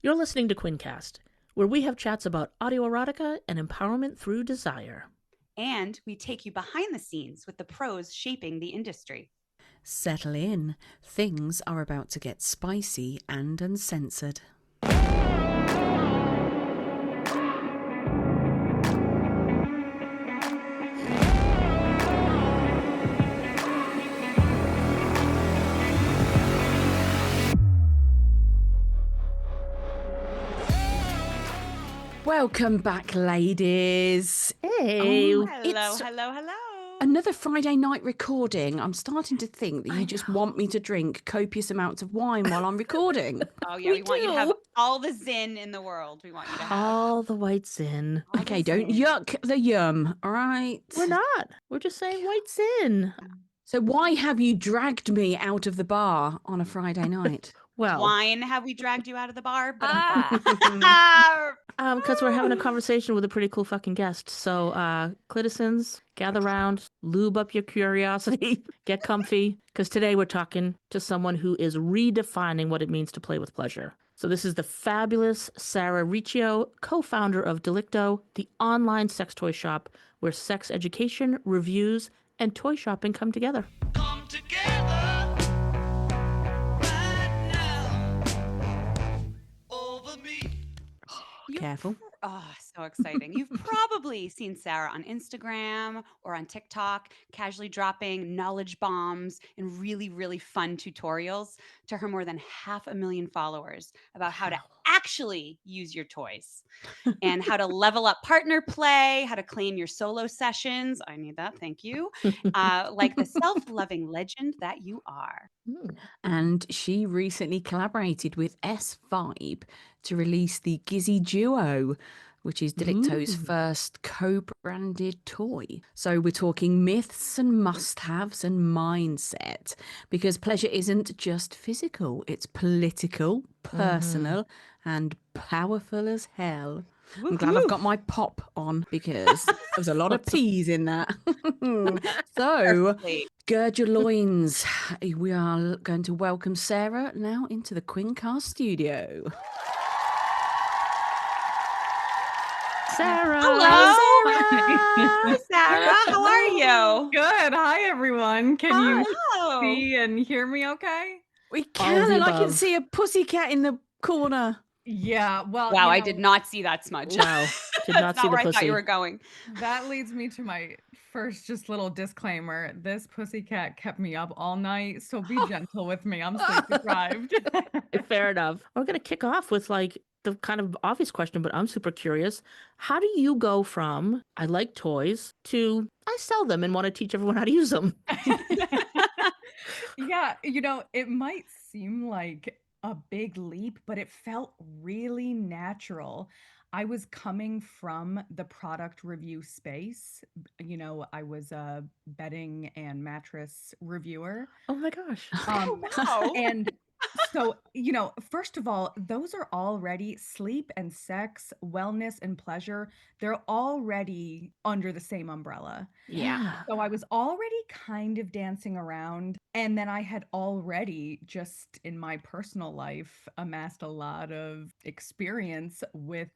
You're listening to Quincast, where we have chats about audio erotica and empowerment through desire. And we take you behind the scenes with the pros shaping the industry. Settle in. Things are about to get spicy and uncensored. Welcome back, ladies. Hey, Hello. Another Friday night recording. I'm starting to think that you just want me to drink copious amounts of wine while I'm recording. Oh, yeah, we want you to have all the zin in the world. We want you to have all the white sin. all Okay, the don't zin. yuck the yum, all right? We're not. We're just saying white sin. So why have you dragged me out of the bar on a Friday night? Well, Wine, have we dragged you out of the bar? because we're having a conversation with a pretty cool fucking guest. So, citizens, gather round, lube up your curiosity, get comfy, because today we're talking to someone who is redefining what it means to play with pleasure. So this is the fabulous Sarah Riccio, co-founder of Delicto, the online sex toy shop where sex education, reviews, and toy shopping come together. Come together right now over me. Careful. Oh, so exciting. You've probably seen Sarah on Instagram or on TikTok, casually dropping knowledge bombs and really, really fun tutorials to her more than 500,000 followers about how to actually use your toys and how to level up partner play, how to claim your solo sessions. I need that. Thank you. Like the self-loving legend that you are. And she recently collaborated with S5 to release the Gizzy Duo, which is Delicto's first co-branded toy. So we're talking myths and must-haves and mindset, because pleasure isn't just physical, it's political, personal, and powerful as hell. I'm glad I've got my pop on because there's a lot of P's in that. So, Perfectly. gird your loins. We are going to welcome Sarah now into the Quincast studio. Sarah. Hello. Hi, Sarah, how are you? Good. Hi, everyone. Can you Hello. see and hear me okay? We All of can, the and I can above. see a pussycat in the corner. Yeah. Well, Wow, I did not see that smudge. Wow. Did not That's see not the where I thought pussy. you were going. That leads me to my first just little disclaimer. This pussycat kept me up all night, so be gentle with me. I'm sleep deprived. Fair enough. We're going to kick off with like the kind of obvious question, but I'm super curious. How do you go from I like toys to I sell them and want to teach everyone how to use them? Yeah, it might seem like a big leap, but it felt really natural. I was coming from the product review space. I was a bedding and mattress reviewer. Oh my gosh. Wow. And so, first of all, those are already sleep and sex, wellness and pleasure. They're already under the same umbrella. Yeah. So I was already kind of dancing around. And then I had already just in my personal life amassed a lot of experience with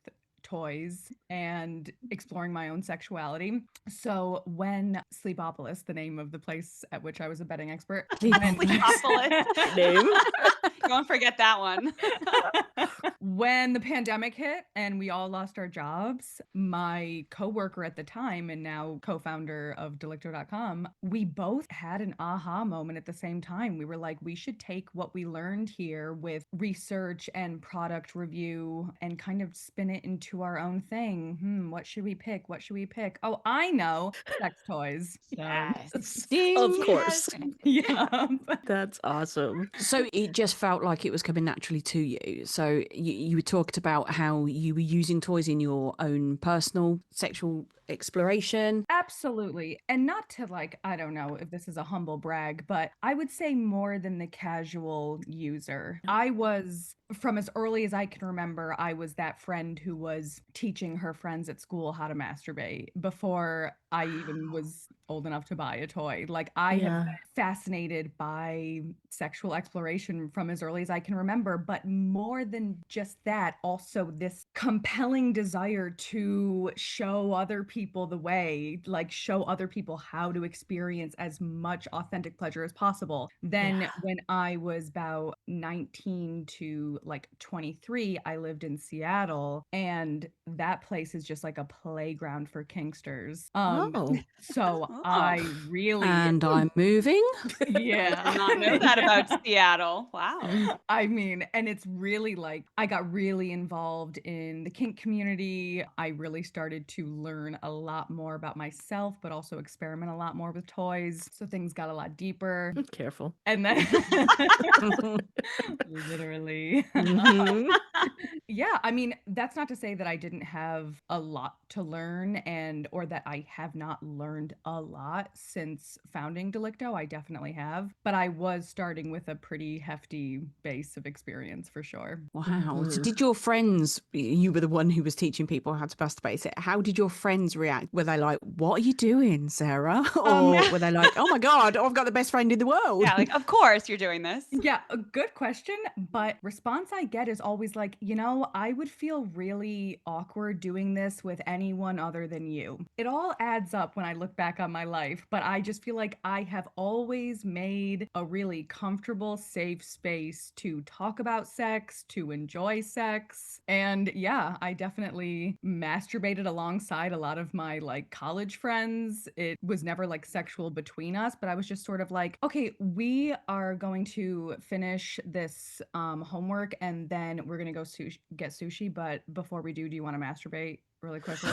toys and exploring my own sexuality. So when Sleepopolis, the name of the place at which I was a bedding expert, Sleepopolis. Name? Don't forget that one. when the pandemic hit and we all lost our jobs, my coworker at the time and now co-founder of Delicto.com, we both had an aha moment at the same time. We were like, we should take what we learned here with research and product review and kind of spin it into our own thing. What should we pick? What should we pick? Oh, I know, sex toys. So, Yes. Of course. yeah. That's awesome. So it just felt like it was coming naturally to you. So you talked about how you were using toys in your own personal sexual exploration. Absolutely. And not to like, I don't know if this is a humble brag, but I would say more than the casual user. I was, from as early as I can remember, I was that friend who was teaching her friends at school how to masturbate before I even was old enough to buy a toy. Like, I have Yeah. been fascinated by sexual exploration from as early as I can remember, but more than just that, also this compelling desire to show other people the way, like show other people how to experience as much authentic pleasure as possible. Then Yeah. when I was about 19 to like 23, I lived in Seattle, and that place is just like a playground for kinksters. Oh. So Oh. I really And I'm moving. I yeah. did not know that about Seattle. Wow. I mean, and it's really like I got really involved in the kink community. I really started to learn a lot more about myself, but also experiment a lot more with toys. So things got a lot deeper. Careful. And then literally. Mhm. Yeah, I mean, that's not to say that I didn't have a lot to learn and or that I have not learned a lot since founding Delicto. I definitely have, but I was starting with a pretty hefty base of experience for sure. Wow. So Mhm. did your friends, you were the one who was teaching people how to masturbate it. How did your friends react? Were they like, what are you doing, Sarah? Or were they like, oh my God, I've got the best friend in the world? Yeah, like, of course you're doing this. Yeah, a good question, but response I get is always like, I would feel really awkward doing this with anyone other than you. It all adds up when I look back on my life, but I just feel like I have always made a really comfortable, safe space to talk about sex, to enjoy sex. And yeah, I definitely masturbated alongside a lot of my like college friends. It was never like sexual between us, but I was just sort of like, okay, we are going to finish this homework and then we're going to go get sushi. But before we do you want to masturbate really quickly?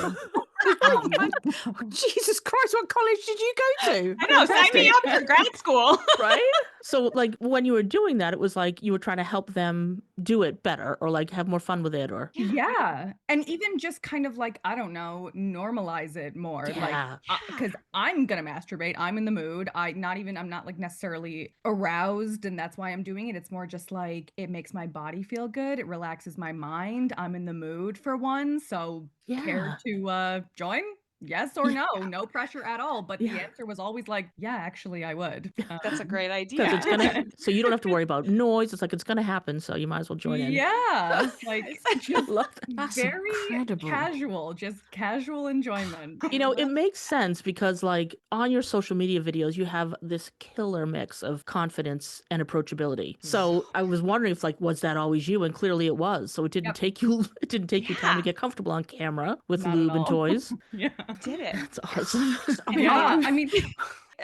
Jesus Christ, what college did you go to? I know, sign me up for grad school. Right? So, like, when you were doing that, it was like you were trying to help them do it better or like have more fun with it or. Yeah. And even just kind of like, I don't know, normalize it more. Like, Yeah. because I'm going to masturbate. I'm in the mood. I'm not like necessarily aroused, and that's why I'm doing it. It's more just like it makes my body feel good. It relaxes my mind. I'm in the mood for one. So, care Yeah. to join? Yes or no? No pressure at all. But the Yeah. answer was always like, yeah, actually, I would. That's a great Because idea. it's gonna, so you don't have to worry about noise. It's like it's gonna happen, so you might as well join in. Yeah, like just Love that. That's very incredible. casual, just casual enjoyment. You know, it makes sense because, like, on your social media videos, you have this killer mix of confidence and approachability. So I was wondering if, like, was that always you? And clearly it was. So it didn't Yep. take you, it didn't take you time to Yeah. get comfortable on camera with Not at lube and all. toys. Yeah. Did it. That's awesome. Yeah, I mean,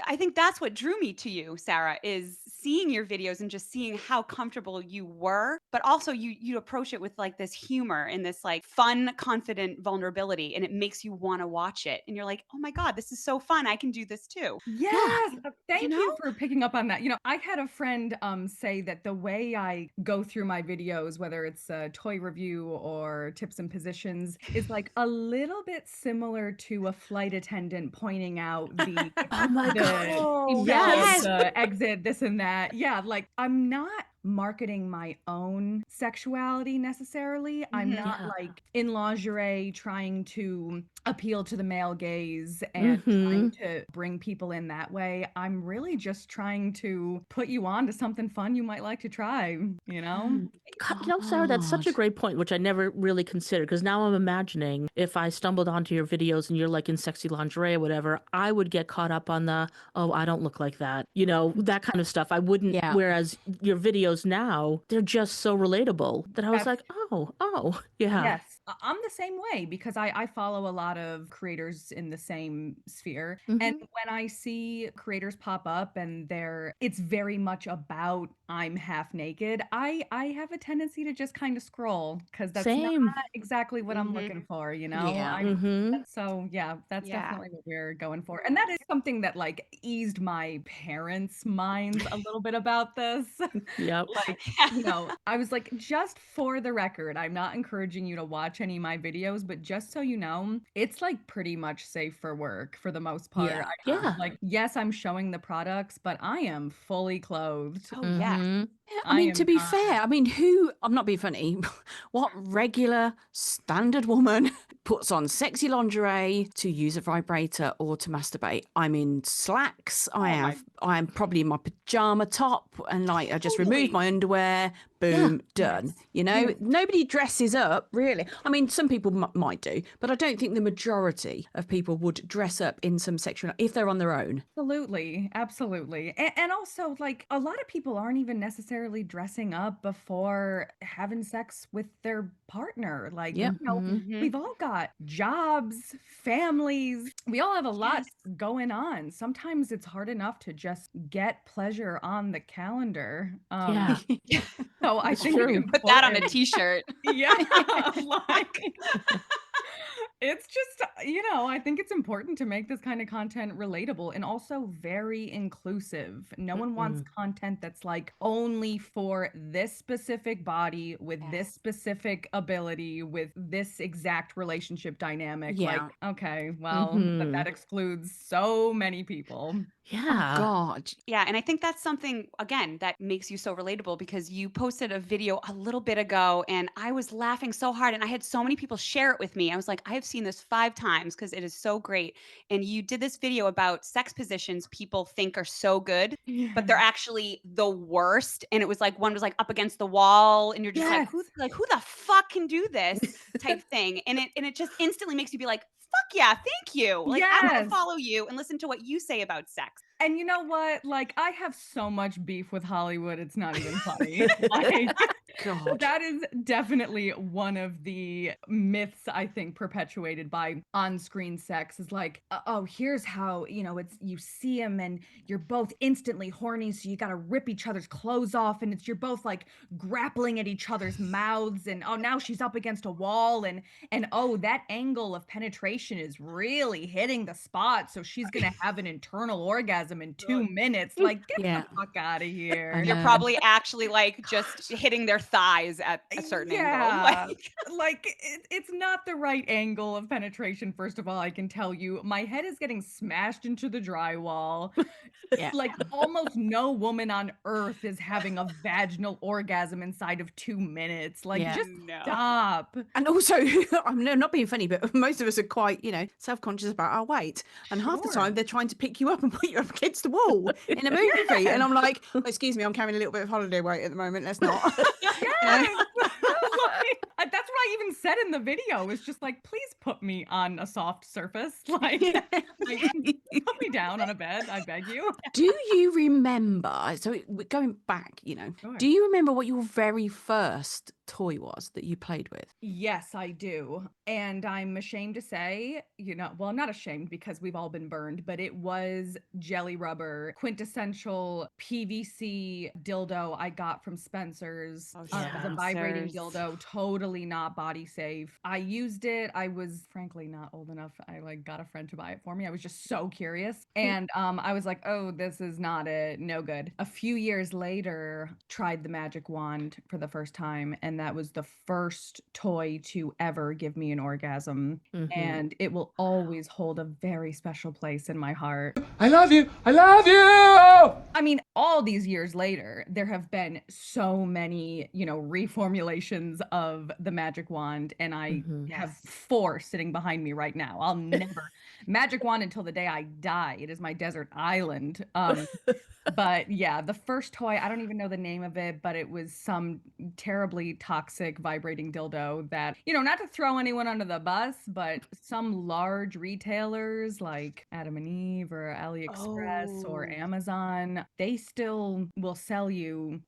I think that's what drew me to you, Sarah, is seeing your videos and just seeing how comfortable you were, but also you approach it with like this humor and this like fun, confident vulnerability, and it makes you want to watch it. And you're like, oh my God, this is so fun. I can do this too. yes, thank You you know? for picking up on that. I had a friend say that the way I go through my videos, whether it's a toy review or tips and positions, is like a little bit similar to a flight attendant pointing out the Oh my God. Oh, Yes. the exit, this and that. Yeah, like I'm not marketing my own sexuality necessarily. I'm Mhm. not Yeah. like in lingerie trying to appeal to the male gaze and Mm-hmm. trying to bring people in that way. I'm really just trying to put you on to something fun you might like to try, you know? God, Sarah, that's such a God. great point, which I never really considered. Because now I'm imagining if I stumbled onto your videos and you're like in sexy lingerie or whatever, I would get caught up on the, oh, I don't look like that, that kind of stuff. I wouldn't. Yeah. Whereas your videos now, they're just so relatable that I was That's- like, oh, yeah. Yes, I'm the same way because I follow a lot of creators in the same sphere. And Mhm. when I see creators pop up and it's very much about I'm half naked, I have a tendency to just kind of scroll because that's Same. not exactly what I'm Mhm. looking for, Yeah. Mm-hmm. So yeah, that's Yeah. definitely what we're going for. And that is something that like eased my parents' minds a little bit about this. Yep. Like, I was like, just for the record, I'm not encouraging you to watch watch any of my videos, but just so you know, it's like pretty much safe for work for the most part. Yeah. Yeah. Like, yes, I'm showing the products, but I am fully clothed. Oh, yes. Mhm. Yeah, I I mean, am to be not. fair, I mean, I'm not being funny, what regular standard woman puts on sexy lingerie to use a vibrator or to masturbate? I'm in slacks. I am probably in my pajama top and like I just remove Totally. my underwear, Yeah. boom, done. Yes. You know, Yes. nobody dresses up really. I mean, some people might do, but I don't think the majority of people would dress up in some sexual if they're on their own. Absolutely, absolutely. And also, like, a lot of people aren't even necessarily dressing up before having sex with their partner. Like, Yep. Mhm. we've all got jobs, families, we all have a lot Yes. going on. Sometimes it's hard enough to just get pleasure on the calendar. Yeah. So I It's think true. it's Put that on a important. t-shirt. Yeah, like it's just, I think it's important to make this kind of content relatable and also very inclusive. No one wants content that's like only for this specific body with this Yes. specific ability with this exact relationship dynamic. Like, Yeah. okay, well, Mhm. that excludes so many people. Oh Yeah. God. Yeah, and I think that's something again that makes you so relatable because you posted a video a little bit ago and I was laughing so hard and I had so many people share it with me. I was like, I have seen this 5 times because it is so great. And you did this video about sex positions people think are so good, but they're actually the worst. And it was like one was like up against the wall and you're just Yes. like who the fuck can do this type thing. And it just instantly makes you be like, fuck yeah, thank you. Like I'm gonna Yes. follow you and listen to what you say about sex. And you know what? Like, I have so much beef with Hollywood, it's not even funny. Like, God. that is definitely one of the myths I think perpetuated by on-screen sex is like, oh, here's how, it's you see him and you're both instantly horny, so you gotta rip each other's clothes off, and you're both like grappling at each other's mouths, and oh, now she's up against a wall, and oh, that angle of penetration is really hitting the spot, so she's gonna have an internal orgasm in 2 minutes. Like, get Yeah. the fuck out of I here. You're know. probably actually like just hitting their thighs at a certain angle. Yeah, Like, like it's not the right angle of penetration. First of all, I can tell you, my head is getting smashed into the drywall. Yeah. Like almost no woman on earth is having a vaginal orgasm inside of 2 minutes. Like, Yeah. just no. stop. And also, I'm not being funny, but most of us are quite, self-conscious about our weight. And half the Sure. time they're trying to pick you up and put you up against the wall in a movie. And I'm like, oh, excuse me, I'm carrying a little bit of holiday weight at the moment. Let's not. Yes. Like, that's what I even said in the video. It's just like, please put me on a soft surface. Like, put me down on a bed, I beg you. Do you remember? So we're going back, Sure. do you remember what your very first toy was that you played with? Yes, I do. And I'm ashamed to say, well, I'm not ashamed because we've all been burned, but it was jelly rubber, quintessential PVC dildo I got from Spencer's. Oh, It was a vibrating Spencer's. dildo, totally not body safe. I used it. I was frankly not old enough. I got a friend to buy it for me. I was just so curious. And I was like, oh, this is not it. No good. A few years later, tried the magic wand for the first time, and that was the first toy to ever give me an orgasm. And it will always hold a very special place in my heart. I love you. I love you. I mean, all these years later, there have been so many, reformulations of the magic wand, and I have 4 sitting behind me right now. I'll never magic wand until the day I die. It is my desert island. But yeah, the first toy, I don't even know the name of it, but it was some terribly toxic vibrating dildo that, not to throw anyone under the bus, but some large retailers like Adam and Eve or AliExpress or Oh. Amazon, they still will sell you,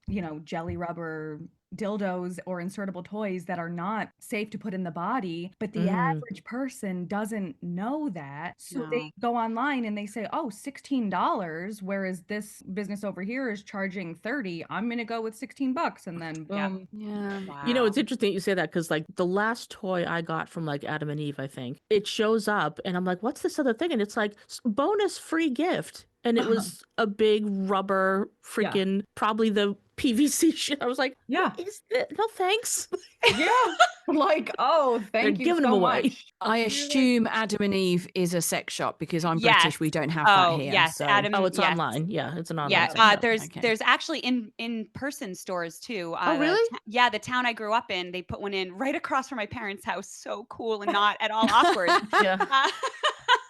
jelly rubber dildos or insertable toys that are not safe to put in the body, but the average person doesn't know that. So No. they go online and they say, oh, $16, whereas this business over here is charging 30. I'm gonna go with $16, and then Yeah. boom. Yeah. Wow. It's interesting you say that because, like, the last toy I got from, like, Adam and Eve, I think, it shows up and I'm like, what's this other thing? And it's like, bonus free gift. And it was a big rubber freaking, probably the PVC shit. I was like, Yeah. what is this? No, thanks. Yeah. Like, oh, thank you giving so them away. much. I assume Adam and Eve is a sex shop because I'm Yes. British. We don't have that Oh, here. yes, So. Adam. Oh, it's yes. online. Yeah, it's an online. Yeah, sex shop. Okay. there's actually in-person stores too. Oh, really? The town I grew up in, they put one in right across from my parents' house. So cool and not at all awkward. Yeah.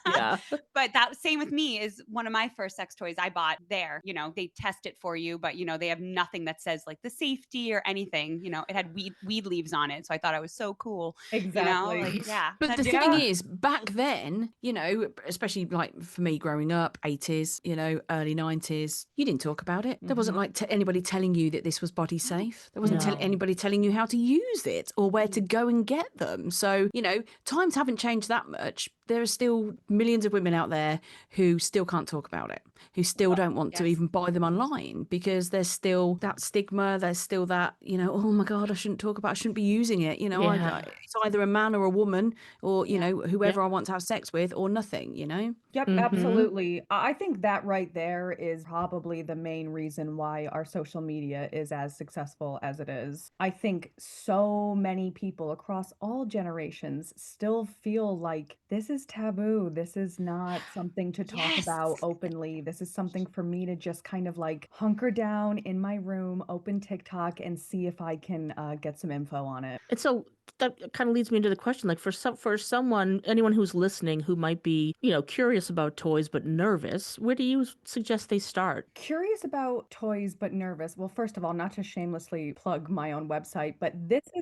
Yeah. But that same with me is one of my first sex toys I bought there. You know, they test it for you, but you know, they have nothing that says like the safety or anything. You know, it had weed leaves on it. So I thought I was so cool. Exactly. You know, like, yeah. But the Yeah. thing is, back then, you know, especially like for me growing up, 80s, you know, early 90s, you didn't talk about it. There wasn't like anybody telling you that this was body safe. There wasn't No. anybody telling you how to use it or where to go and get them. So, you know, times haven't changed that much. There are still millions of women out there who still can't talk about it, who still don't want to yes. even buy them online because there's still that stigma. There's still that, you know, oh my God, I shouldn't talk about, I shouldn't be using it. You know, Yeah. it's either a man or a woman or, you know, whoever I want to have sex with or nothing, you know? Yep, Mhm. absolutely. I think that right there is probably the main reason why our social media is as successful as it is. I think so many people across all generations still feel like this is taboo. This is not something to talk Yes. about openly. This is something for me to just kind of like hunker down in my room, open TikTok, and see if I can get some info on it. And so that kind of leads me into the question, like for someone, anyone who's listening who might be, you know, curious about toys but nervous, where do you suggest they start? Curious about toys but nervous. Well, first of all, not to shamelessly plug my own website, but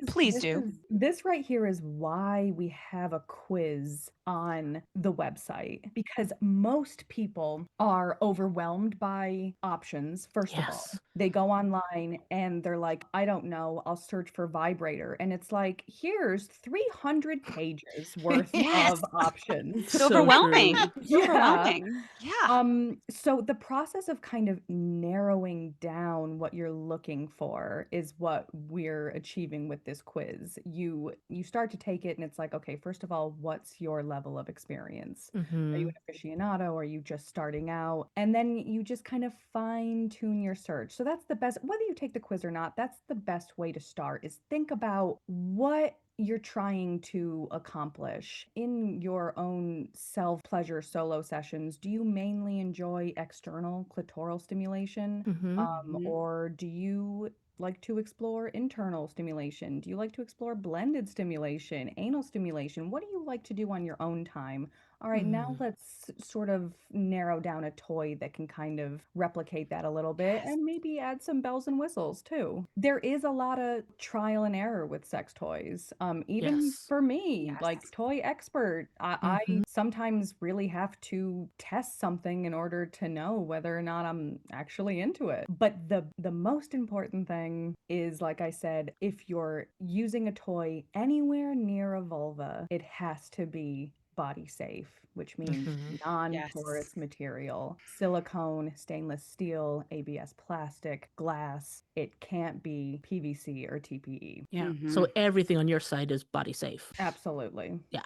Please do. This right here is why we have a quiz on the website, because most people are overwhelmed by options. First of all, Yes. they go online and they're like, I don't know, I'll search for vibrator. And it's like, here's 300 pages worth Yes. of options. It's So overwhelming. true. It's Yeah. overwhelming. Yeah. So the process of kind of narrowing down what you're looking for is what we're achieving with this quiz. You start to take it and it's like, okay, first of all, what's your level of experience? Are you Hmm. an aficionado? Are you just starting out? And then you just kind of fine tune your search. So that's the best, whether you take the quiz or not, that's the best way to start, is think about what you're trying to accomplish in your own self-pleasure solo sessions. Do you mainly enjoy external clitoral stimulation? Hmm. Or do you like to explore internal stimulation? Do you like to explore blended stimulation, anal stimulation? What do you like to do on your own time? All right, now let's sort of narrow down a toy that can kind of replicate that a little bit and maybe add some bells and whistles too. There is a lot of trial and error with sex toys. Even Yes. for me, Yes. like toy expert, I Mhm. sometimes really have to test something in order to know whether or not I'm actually into it. But the most important thing is, like I said, if you're using a toy anywhere near a vulva, it has to be body safe, which means non-porous material, silicone, stainless steel, ABS plastic, glass. It can't be PVC or TPE. Yeah. So everything on your site is body safe. Absolutely. Yeah.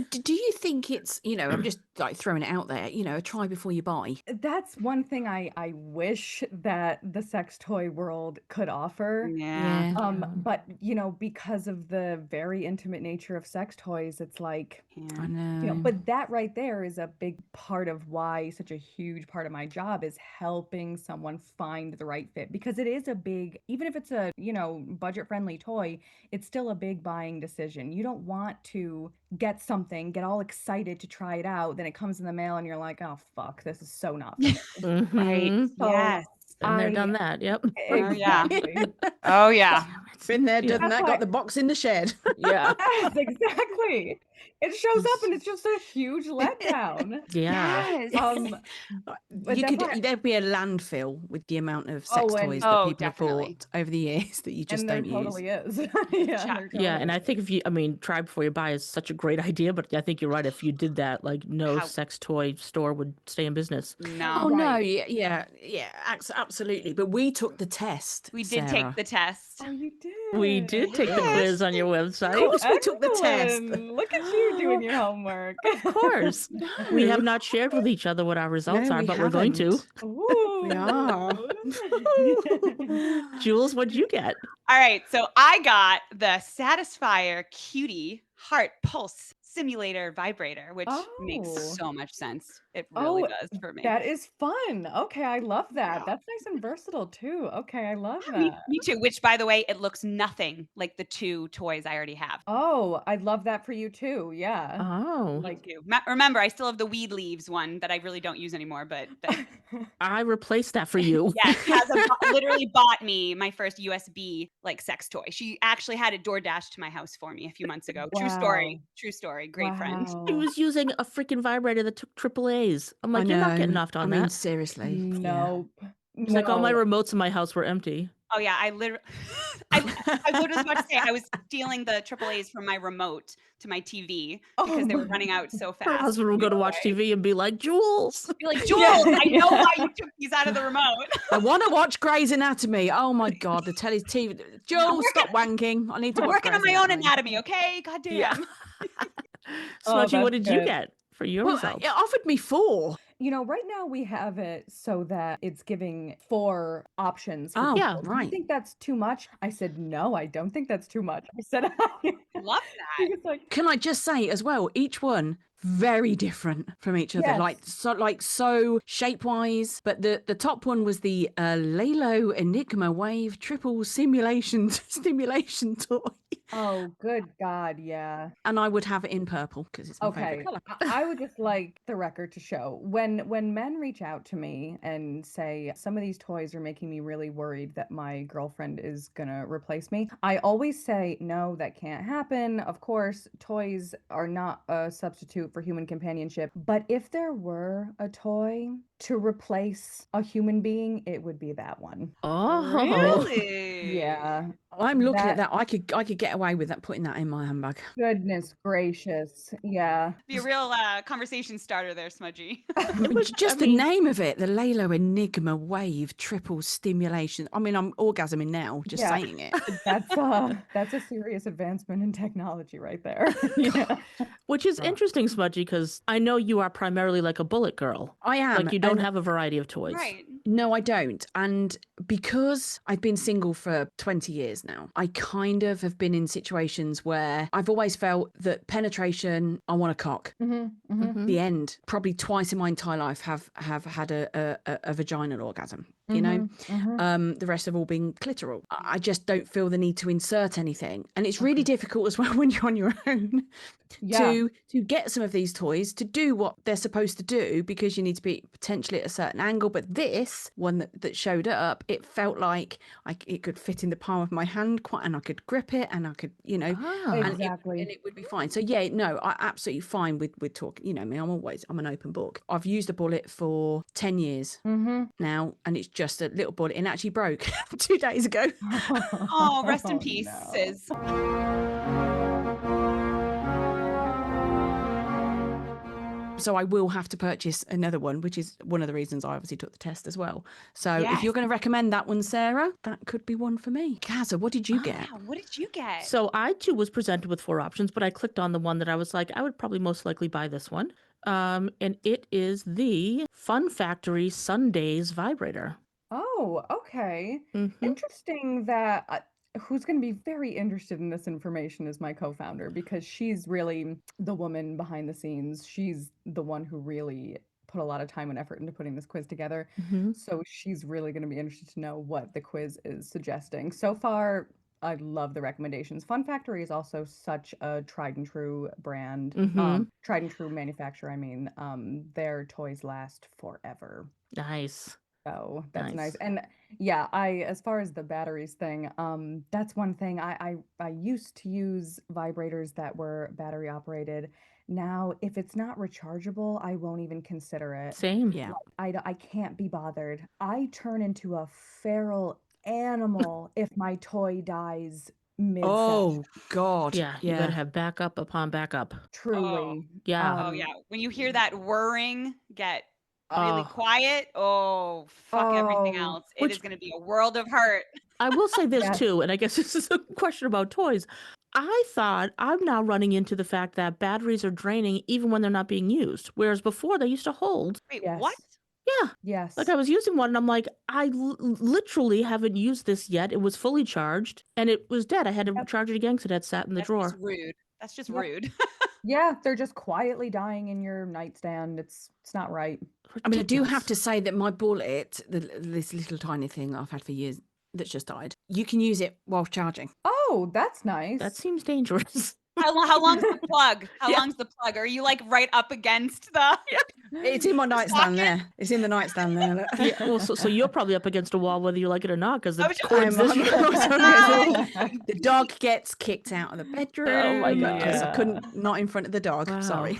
Do you think it's, you know, I'm just like throwing it out there, you know, a try before you buy? That's one thing I wish that the sex toy world could offer. Yeah. But you know, because of the very intimate nature of sex toys, it's like, I you know, know. but that right there is a big part of why such a huge part of my job is helping someone find the right fit, because it is a big, even if it's a, you know, budget friendly toy, it's still a big buying decision. You don't want to get something, get all excited to try it out, then it comes in the mail and you're like, oh fuck, this is so not for me. Right. Mhm. So Yes. Been there, I done that. Yep. Oh, yeah. exactly. Oh, yeah. Been there, done That's that, why- got the box in the shed. Yeah. Yes, exactly. It shows up and it's just a huge letdown. Yeah. Yes. But You that's could why- there'd be a landfill with the amount of sex Oh, and- toys that Oh, people definitely. have bought over the years that you just and there don't totally use. is. Yeah. Yeah, and I think if you, I mean, try before you buy is such a great idea, but I think you're right. If you did that, like no How- sex toy store would stay in business. No. Oh no, Right. yeah, absolutely. But we took the test. We did Sarah. take the test. Oh, you did. We did take the quiz on your Of website. course we took the test. Excellent. Look at you're doing your homework. Of course. We have not shared with each other what our results No, are, we but we're going to. haven't. We are. Jules, what'd you get? All right, so I got the Satisfier Cutie Heart Pulse Simulator Vibrator, which makes Oh. so much sense. It really Oh, does for me. that is fun. Okay, I love that. Yeah. That's nice and versatile too. Okay, I love Me, that. me too. Which, by the way, it looks nothing like the 2 toys I already have. Oh, I love that for you too. Yeah. Oh, Like you. Remember, I still have the weed leaves one that I really don't use anymore, but that, I replaced that for you. yes, literally bought me my first USB like sex toy. She actually had it door dashed to my house for me a few months ago. True story. Wow. True story. Great friend. She Wow. was using a freaking vibrator that took triple A's. I'm I like, you're not getting know. off on I mean, that. seriously. Yeah. Nope. She's like, all my No. remotes in my house were empty. Oh yeah, I literally, I was about to say I was stealing the AAA's from my remote to my TV because they were running out so Her fast. husband would go to watch TV and be like, Jules. Be like, Jules, I know why you took these out of the remote. I want to watch Grey's Anatomy. Oh my God, the telly's TV. Jules, stop wanking. I need to I'm watch working on Grey's my own anatomy, okay? God damn. Yeah. Smudgy, what that's did you good. get for your Well, results? it offered me 4. You know, right now we have it so that it's giving 4 options. For Oh, people. yeah, Do you right. think that's too much? I said, no, I don't think that's too much. I said, Love he that. was like, Can I just say as well, each one very different from each other, Yes. like so shape wise. But the top one was the Lalo Enigma Wave Triple Stimulation toy, oh, good God, yeah. and I would have it in purple because it's my favorite Okay, color. I would just like the record to show when men reach out to me and say some of these toys are making me really worried that my girlfriend is gonna replace me. I always say no, that can't happen. Of course, toys are not a substitute for human companionship, but if there were a toy to replace a human being, it would be that one. Oh, Really? Yeah. I'm looking at That- that. I could get away with that, putting that in my handbag. Goodness gracious. Yeah. Be a real conversation starter there, Smudgy. Just the name of it, the Lalo Enigma Wave Triple Stimulation. I mean, I'm orgasming now just Yeah. saying it. That's a serious advancement in technology right there. Yeah. which is interesting, Smudgy, because I know you are primarily like a bullet girl. I am. Like you don't and- have a variety of toys. Right. No, I don't. And because I've been single for 20 years now, I kind of have been in situations where I've always felt that penetration, I want a cock. The end. Probably twice in my entire life have had a vaginal orgasm. You know, the rest have all been clitoral. I just don't feel the need to insert anything, and it's really difficult as well when you're on your own to get some of these toys to do what they're supposed to do, because you need to be potentially at a certain angle. But this one that showed up, it felt like it could fit in the palm of my hand quite, and I could grip it, and I could, you know, and Exactly. it would be fine. So yeah, no, I absolutely fine with talking. You know me, I'm an open book. I've used a bullet for 10 years now, and it's just a little bullet, and it actually broke 2 days ago. Oh, rest in peace, no. sis. So I will have to purchase another one, which is one of the reasons I obviously took the test as well. So if you're going to recommend that one, Sarah, that could be one for me. Kaza, what did you get? Wow, what did you get? So I too was presented with 4 options, but I clicked on the one that I was like, I would probably most likely buy this one. And it is the Fun Factory Sundays vibrator. Oh, okay. Interesting that who's going to be very interested in this information is my co-founder, because she's really the woman behind the scenes. She's the one who really put a lot of time and effort into putting this quiz together. So she's really going to be interested to know what the quiz is suggesting. So far, I love the recommendations. Fun Factory is also such a tried and true brand, tried and true manufacturer. I mean, their toys last forever. Nice. So that's nice. And yeah, as far as the batteries thing, that's one thing. I used to use vibrators that were battery operated. Now, if it's not rechargeable, I won't even consider it. Same. Yeah. I can't be bothered. I turn into a feral animal if my toy dies mid Oh God. Yeah, you gotta have backup upon backup. Truly. Yeah. Oh yeah, when you hear that whirring get really quiet, fuck everything Oh. else. It is going to be a world of hurt. I will say this Yes. too, and I guess this is a question about toys. I thought I'm now running into the fact that batteries are draining even when they're not being used, whereas before they used to hold. Wait, Yes. what? Yeah. Yes. Like I was using one and I'm like, I literally haven't used this yet. It was fully charged and it was dead. I had to Yep. charge it again because it had sat in the That's drawer. just rude. That's just Yep. rude. Yeah, they're just quietly dying in your nightstand. It's not right. I mean, I do have Ridiculous. to say that my bullet, this little tiny thing I've had for years that's just died, you can use it while charging. Oh, that's nice. That seems dangerous. How long's the plug? How Yeah. long's the plug? Are you like right up against the? It's in my nightstand socket? there. It's in the nightstand there. Look. Yeah, well, so you're probably up against a wall whether you like it or not because the was just- cord's this I'm- short. The dog gets kicked out of the bedroom Oh my because I God. couldn't, not in front of the dog. Wow. Sorry.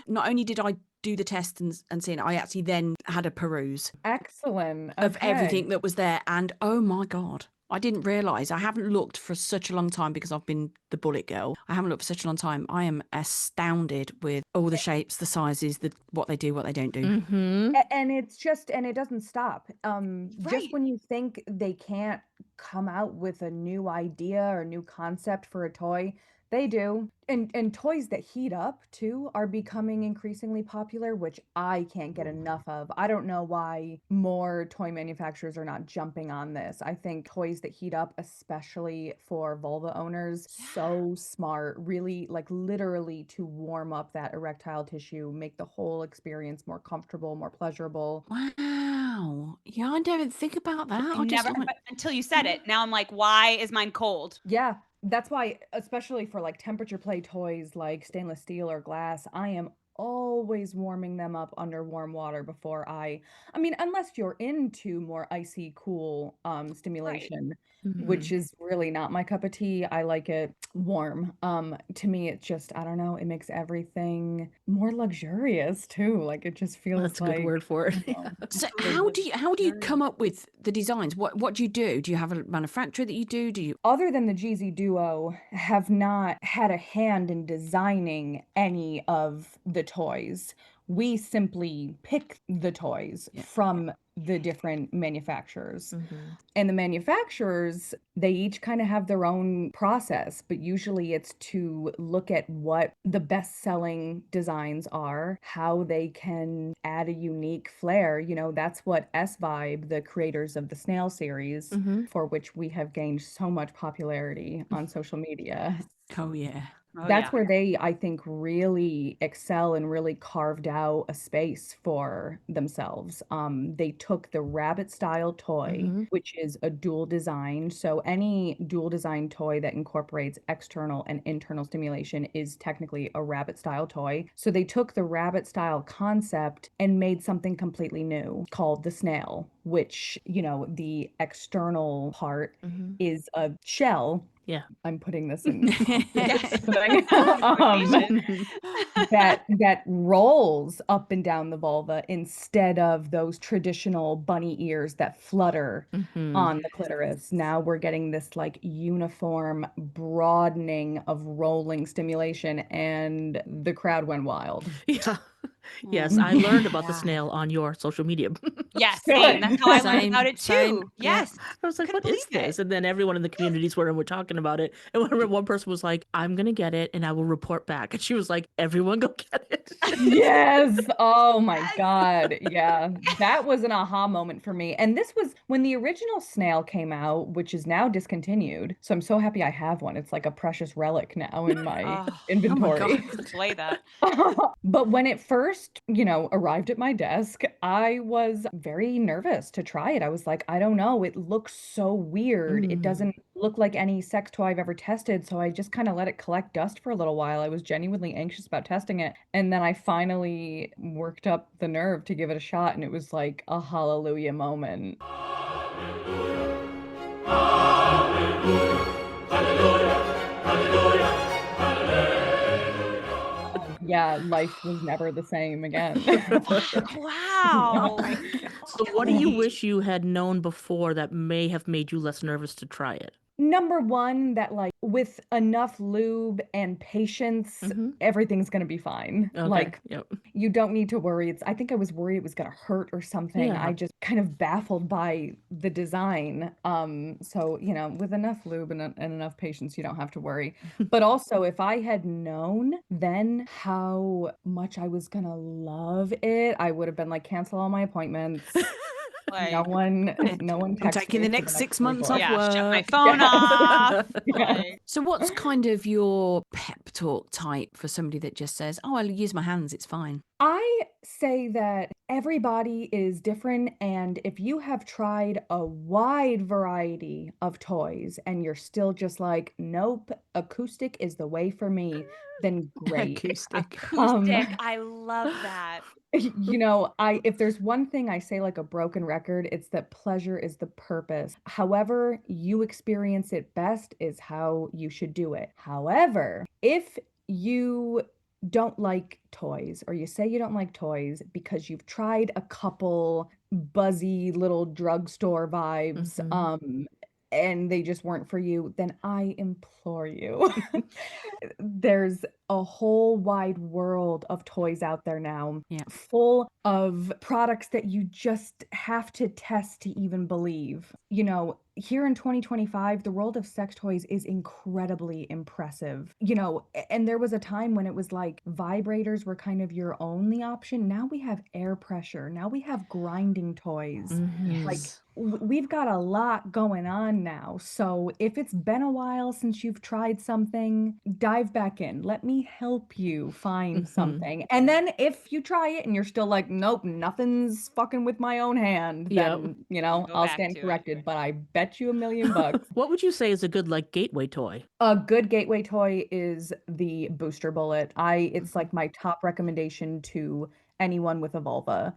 Not only did I do the test and see it, I actually then had a peruse Excellent. of Okay. everything that was there. And oh my God, I didn't realize. I haven't looked for such a long time because I've been the bullet girl. I haven't looked for such a long time. I am astounded with all the shapes, the sizes, what they do, what they don't do. Mm-hmm. And it's just, and it doesn't stop. Right. Just when you think they can't come out with a new idea or new concept for a toy, they do. And toys that heat up too are becoming increasingly popular, which I can't get enough of. I don't know why more toy manufacturers are not jumping on this. I think toys that heat up, especially for vulva owners, so smart, really like literally to warm up that erectile tissue, make the whole experience more comfortable, more pleasurable. Wow. Yeah, I don't think about that. I just Never like, but until you said it. Now I'm like, why is mine cold? Yeah, that's why, especially for like temperature play toys like stainless steel or glass, I am always warming them up under warm water before I mean, unless you're into more icy cool stimulation, which is really not my cup of tea. I like it warm. To me, it just, I don't know, it makes everything more luxurious too. Like it just feels That's a like good word for it. you know, so how do you come up with the designs? What do you do? Do you have a manufacturer that you do? Do you? other than the Jeezy duo, have not had a hand in designing any of the toys. We simply pick the toys from the different manufacturers. And the manufacturers, they each kind of have their own process, but usually it's to look at what the best-selling designs are, how they can add a unique flair. You know, that's what S-Vibe, the creators of the Snail series, for which we have gained so much popularity on social media. Oh yeah. Oh, That's yeah. where they, I think, really excel and really carved out a space for themselves. They took the rabbit style toy, which is a dual design. So any dual design toy that incorporates external and internal stimulation is technically a rabbit style toy. So they took the rabbit style concept and made something completely new called the snail, which, you know, the external part is a shell. Yeah. I'm putting this in Yes. that rolls up and down the vulva instead of those traditional bunny ears that flutter on the clitoris. Now we're getting this like uniform broadening of rolling stimulation, and the crowd went wild. Yeah. Yes, I learned about the snail on your social media. Yes, same. That's how I learned Same, about it same, too. yeah. Yes. I was like, Couldn't what is believe it. this? And then everyone in the communities were talking about it. And I remember one person was like, I'm going to get it and I will report back. And she was like, everyone go get it. Yes. Oh my God. Yeah. That was an aha moment for me. And this was when the original snail came out, which is now discontinued. So I'm so happy I have one. It's like a precious relic now in my inventory. Display that. But when it first, you know, arrived at my desk, I was very nervous to try it. I was like, I don't know. It looks so weird. It doesn't look like any sex toy I've ever tested. So I just kind of let it collect dust for a little while. I was genuinely anxious about testing it. And then I finally worked up the nerve to give it a shot. And it was like a hallelujah moment. Yeah, life was never the same again. Wow. So what do you wish you had known before that may have made you less nervous to try it? Number one, that like with enough lube and patience, everything's gonna be fine. Okay. Like Yep. you don't need to worry. I think I was worried it was gonna hurt or something. Yeah. I just kind of baffled by the design. So with enough lube and enough patience, you don't have to worry. But also, if I had known then how much I was gonna love it, I would have been like, cancel all my appointments. No Like, one I'm text taking me the for next 6 months 24 off yeah, shut my work. phone Yes. off. Yes. Like, So what's kind of your pep talk type for somebody that just says, oh, I'll use my hands, it's fine? I say that everybody is different, and if you have tried a wide variety of toys and you're still just like, nope, acoustic is the way for me, then great. Acoustic. acoustic. I love that. If there's one thing I say like a broken record, it's that pleasure is the purpose. However you experience it best is how you should do it. However, if you don't like toys, or you say you don't like toys because you've tried a couple buzzy little drugstore vibes, and they just weren't for you, then I implore you. There's a whole wide world of toys out there now, Yeah. full of products that you just have to test to even believe. Here in 2025, the world of sex toys is incredibly impressive. And there was a time when it was like vibrators were kind of your only option. Now we have air pressure. Now we have grinding toys. Like Yes. we've got a lot going on now. So if it's been a while since you've tried something, dive back in. Let me help you find something. And then if you try it and you're still like, nope, nothing's fucking with my own hand, then, Go I'll back stand to it. corrected. But I bet you $1 million. What would you say is a good like gateway toy? A good gateway toy is the booster bullet. It's like my top recommendation to anyone with a vulva.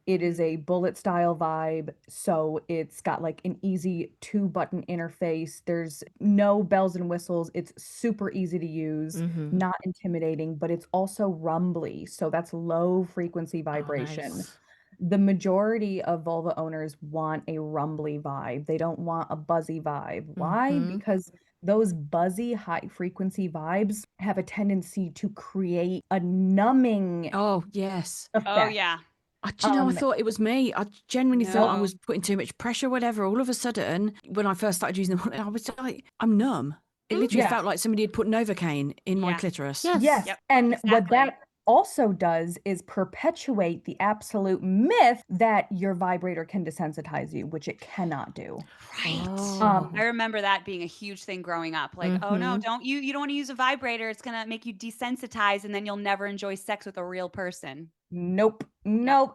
It is a bullet style vibe, so it's got like an easy 2-button interface. There's no bells and whistles. It's super easy to use, not intimidating, but it's also rumbly, so that's low frequency vibration. Nice. The majority of vulva owners want a rumbly vibe. They don't want a buzzy vibe. Why? Because those buzzy high frequency vibes have a tendency to create a numbing Oh, yes. effect. Oh, yeah. I thought it was me. I genuinely thought I No. was putting too much pressure, whatever. All of a sudden, when I first started using them, I was like, I'm numb. It literally Yeah. felt like somebody had put Novocaine in my Yeah. clitoris. Yes. Yes. Yep, And what exactly. that also does is perpetuate the absolute myth that your vibrator can desensitize you, which it cannot do. Right. Oh. I remember that being a huge thing growing up. Like, oh no, you don't want to use a vibrator. It's gonna make you desensitized, and then you'll never enjoy sex with a real person. Nope.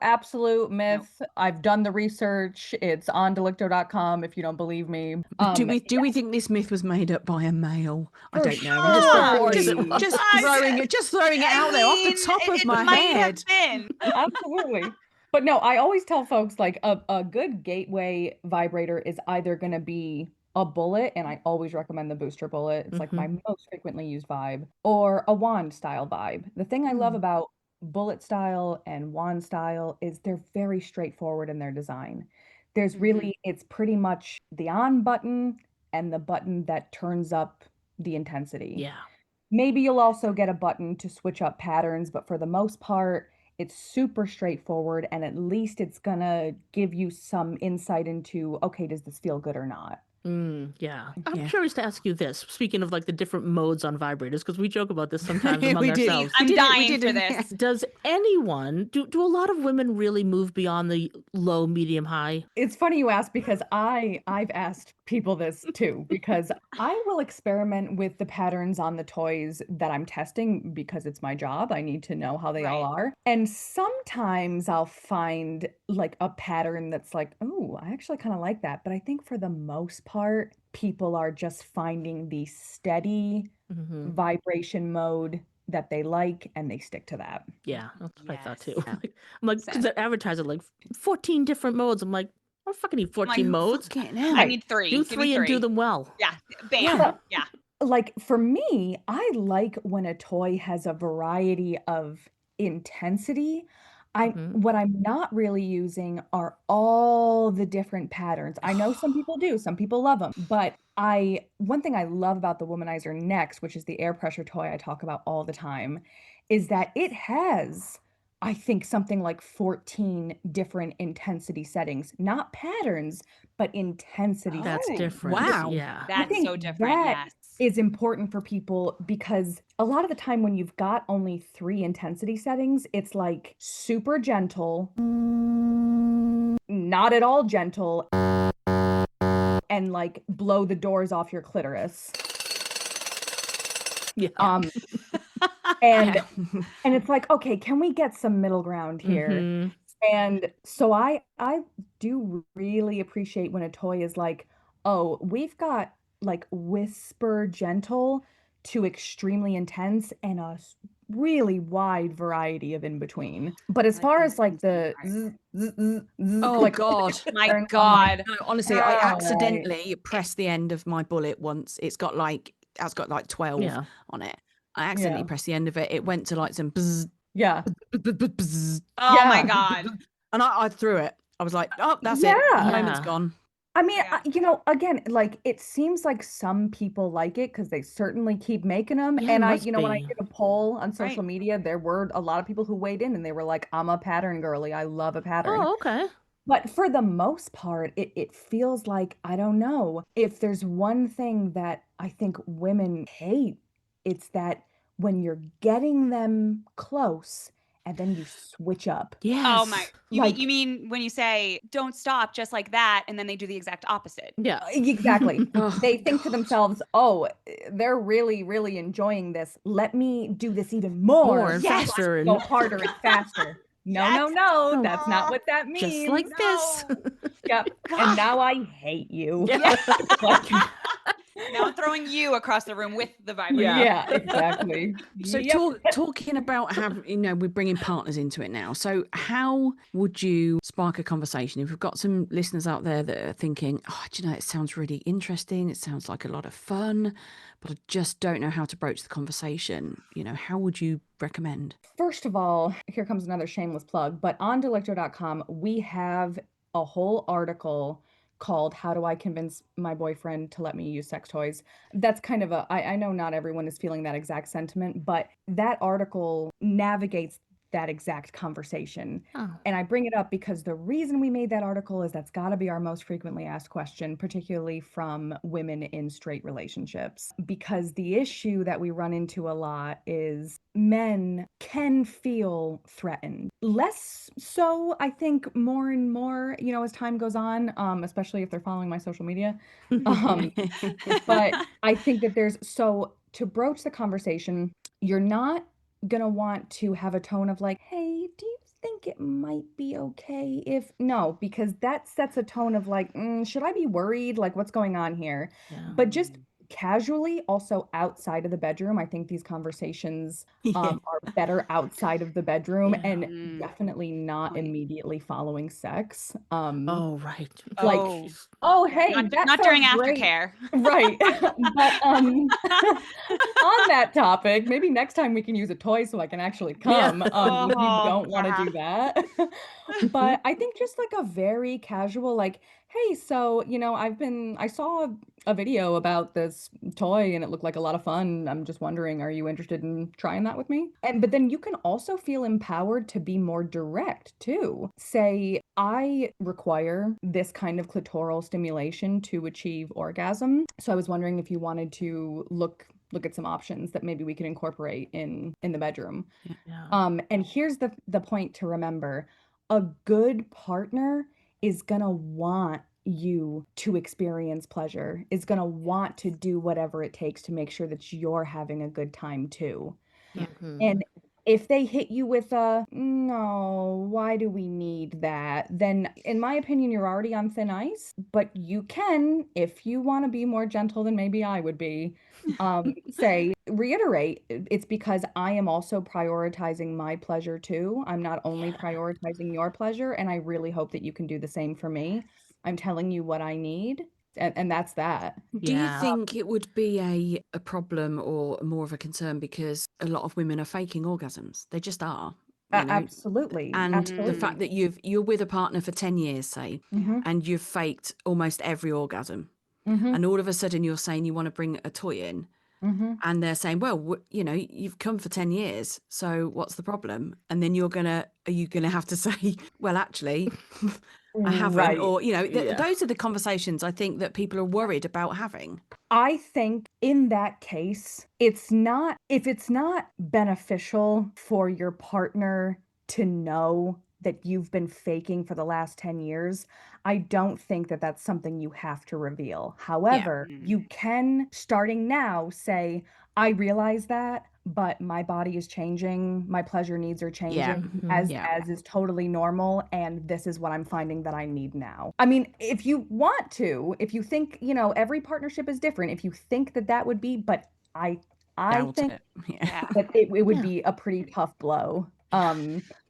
Absolute myth. I've done the research. It's on Delicto.com if you don't believe me. Do we think this myth was made up by a male? I For don't know. I'm just sure. just throwing it out there off the top of my might head. have been. Absolutely. But no, I always tell folks like a good gateway vibrator is either going to be a bullet, and I always recommend the booster bullet. It's like my most frequently used vibe, or a wand style vibe. The thing I love about bullet style and wand style is they're very straightforward in their design. There's really, it's pretty much the on button and the button that turns up the intensity. Yeah. Maybe you'll also get a button to switch up patterns, but for the most part, it's super straightforward, and at least it's gonna give you some insight into, okay, does this feel good or not? Yeah. I'm Yeah. curious to ask you this. Speaking of like the different modes on vibrators, because we joke about this sometimes among We did. ourselves. I'm We dying did for it. this. Does anyone do a lot of women really move beyond the low, medium, high? It's funny you ask, because I've asked people this too, because I will experiment with the patterns on the toys that I'm testing because it's my job. I need to know how they all are. And sometimes I'll find like a pattern that's like, oh, I actually kind of like that. But I think for the most part, people are just finding the steady vibration mode that they like, and they stick to that. Yeah, that's what I thought too. Yes. I'm like, because they're advertising like 14 different modes. I'm like, I don't fucking need 14 modes. Fucking hell. I need 3. Do Give me 3 and do 3. them well. Yeah. Bam. Yeah. Yeah. Like for me, I like when a toy has a variety of intensity. What I'm not really using are all the different patterns. I know some people do, some people love them, but one thing I love about the Womanizer Next, which is the air pressure toy I talk about all the time, is that it has, I think, something like 14 different intensity settings, not patterns, but intensity That's settings. different. Wow. Yeah. I That's think so different. that Yes. is important for people because a lot of the time when you've got only 3 intensity settings, it's like super gentle, not at all gentle, and like blow the doors off your clitoris. Yeah. And it's like, okay, can we get some middle ground here? Mhm. And so I do really appreciate when a toy is like, oh, we've got like whisper gentle to extremely intense and a really wide variety of in between. But as Like far the as like the intensity Oh like God. My I'm like, God. No, honestly, I "Oh, right." accidentally pressed the end of my bullet once. It's got like 12 Yeah. on it. I accidentally Yeah. pressed the end of it. It went to like some bzz, Yeah. bzz, bzz, bzz, Oh my Yeah. God. and I threw it. I was like, oh, that's it. Yeah. The moment's Yeah. gone. I mean, Yeah. you know, again, like it seems like some people like it because they certainly keep making them. Yeah, it And must when I be. did a poll on social Right. media, there were a lot of people who weighed in and they were like, I'm a pattern girly. I love a pattern. Oh, okay. But for the most part, it feels like, I don't know, if there's one thing that I think women hate, it's that when you're getting them close and then you switch up. Oh my. Yes. You mean when you say don't stop just like that and then they do the exact opposite. Yeah. Exactly. Oh, They think to God. themselves, oh, they're really, really enjoying this. Let me do this even more. More and Yes. faster Go and harder and faster. No, Yes. no, no. Oh, That's not what that means. just like this. No. Yep. And now I hate you. Yeah. Like, Now I'm throwing you across the room with the vibrator. yeah, exactly. So Yep. talking about how, we're bringing partners into it now. So how would you spark a conversation if we've got some listeners out there that are thinking, oh, do you know, it sounds really interesting. It sounds like a lot of fun, but I just don't know how to broach the conversation. How would you recommend? First of all, here comes another shameless plug, but on Delicto.com, we have a whole article called How Do I Convince My Boyfriend to Let Me Use Sex Toys? That's kind of I know not everyone is feeling that exact sentiment, but that article navigates that exact conversation. Oh. And I bring it up because the reason we made that article is that's got to be our most frequently asked question, particularly from women in straight relationships. Because the issue that we run into a lot is men can feel threatened. Less so, I think, more and more, as time goes on, especially if they're following my social media. But I think that to broach the conversation, you're not gonna want to have a tone of like, hey, do you think it might be okay if no, because that sets a tone of like, should I be worried? Like, what's going on here? Yeah. But just casually, also outside of the bedroom, I think these conversations are better outside of the bedroom Yeah. and definitely not Point. immediately following sex. Oh, right. Like, Oh. oh, Yeah, hey, that not during sounds great. aftercare. Right. But on that topic, maybe next time we can use a toy so I can actually Yeah. come. If you Oh, don't want to yeah. do that. But I think just like a very casual, like, hey, so, I saw a video about this toy and it looked like a lot of fun. I'm just wondering, are you interested in trying that with me? But then you can also feel empowered to be more direct too. Say, I require this kind of clitoral stimulation to achieve orgasm. So I was wondering if you wanted to look at some options that maybe we could incorporate in the bedroom. Yeah. And here's the point to remember. A good partner is gonna want you to experience pleasure, is gonna want to do whatever it takes to make sure that you're having a good time too. Mhm. And if they hit you with a, no, why do we need that? Then, in my opinion, you're already on thin ice, but you can, if you want to be more gentle than maybe I would be, reiterate, it's because I am also prioritizing my pleasure too. I'm not only prioritizing your pleasure, and I really hope that you can do the same for me. I'm telling you what I need, and that's that. Do you Yeah. think it would be a problem or more of a concern because a lot of women are faking orgasms? They just are. you know, Absolutely. and the Absolutely. fact that you're with a partner for 10 years, say, Mhm. and you've faked almost every orgasm, Mhm. and all of a sudden you're saying you want to bring a toy in, Mhm. and they're saying, well, you know, you've come for 10 years, so what's the problem? And then are you gonna have to say, well, actually, I haven't, Right. or, you know, Yeah. those are the conversations I think that people are worried about having. I think in that case, if it's not beneficial for your partner to know that you've been faking for the last 10 years, I don't think that that's something you have to reveal. However, you can, starting now, say, I realize that, but my body is changing, my pleasure needs are changing, as is totally normal, and this is what I'm finding that I need now. I mean, if you want to, if you think, you know, every partnership is different, if you think that that would be, but I Doubt think it. Yeah. that it would Yeah. be a pretty tough blow.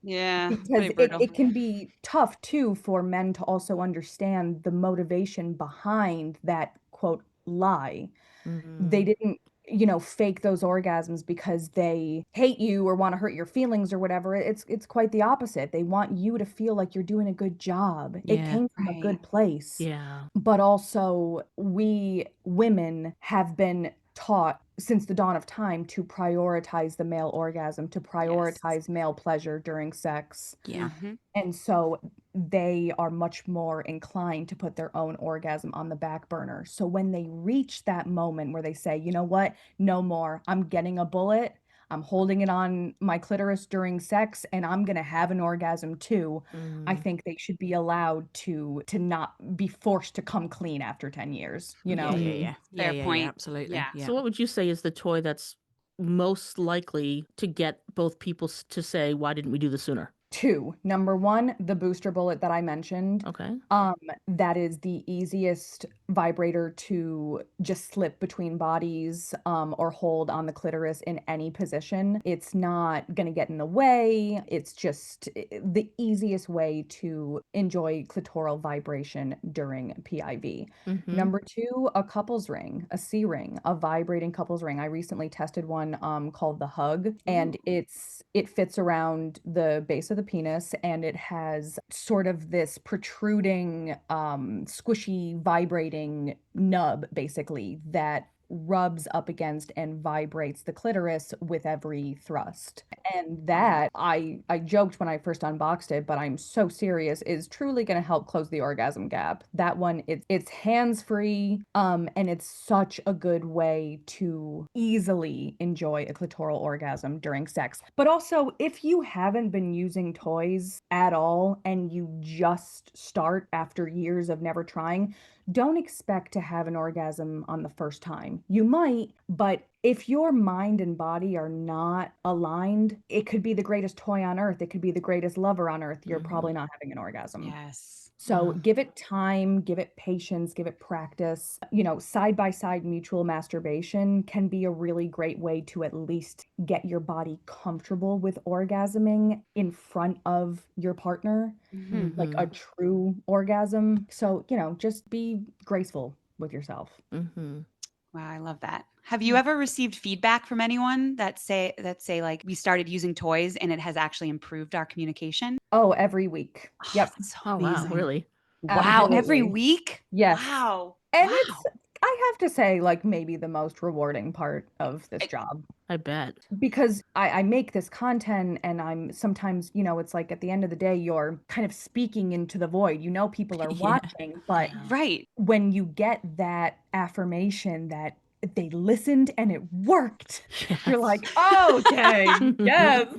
Yeah. Because Pretty brutal. it can be tough too for men to also understand the motivation behind that quote lie. They didn't, you know, fake those orgasms because they hate you or want to hurt your feelings or whatever. It's quite the opposite. They want you to feel like you're doing a good job. It Yeah. came from a good place. Yeah. But also, we women have been taught since the dawn of time to prioritize the male orgasm, to prioritize male pleasure during sex. Yeah. Mhm. And so they are much more inclined to put their own orgasm on the back burner. So when they reach that moment where they say, you know what, no more, I'm getting a bullet, I'm holding it on my clitoris during sex, and I'm going to have an orgasm too, I think they should be allowed to not be forced to come clean after 10 years, you know? Yeah. Fair point. Absolutely. Yeah. Yeah. So what would you say is the toy that's most likely to get both people to say, why didn't we do this sooner? Two. Number one, the booster bullet that I mentioned. Okay. That is the easiest vibrator to just slip between bodies, or hold on the clitoris in any position. It's not gonna get in the way. It's just the easiest way to enjoy clitoral vibration during PIV. Number two, a couples ring, a C ring, a vibrating couples ring. I recently tested one called the Hug, and it fits around the base of the penis, and it has sort of this protruding, squishy, vibrating nub, basically, that rubs up against and vibrates the clitoris with every thrust. And that, I joked when I first unboxed it, but I'm so serious, is truly going to help close the orgasm gap. That one, it's hands-free, and it's such a good way to easily enjoy a clitoral orgasm during sex. But also, if you haven't been using toys at all and you just start after years of never trying, don't expect to have an orgasm on the first time. You might, but if your mind and body are not aligned, it could be the greatest toy on earth. It could be the greatest lover on earth. You're probably not having an orgasm. Yes. So give it time, give it patience, give it practice. You know, side by side mutual masturbation can be a really great way to at least get your body comfortable with orgasming in front of your partner, like a true orgasm. So, you know, just be graceful with yourself. Wow, I love that. Have you ever received feedback from anyone that say like we started using toys and it has actually improved our communication? Oh, every week. Yep. That's so Oh, wow. amazing. Really? Wow, every Absolutely. week? Yes. Wow. And Wow. it's, I have to say, like, maybe the most rewarding part of this job. I bet. Because I make this content, and I'm sometimes, you know, it's like at the end of the day, you're kind of speaking into the void. You know, people are watching, but Right. when you get that affirmation that they listened and it worked, you're like, oh, okay, yes.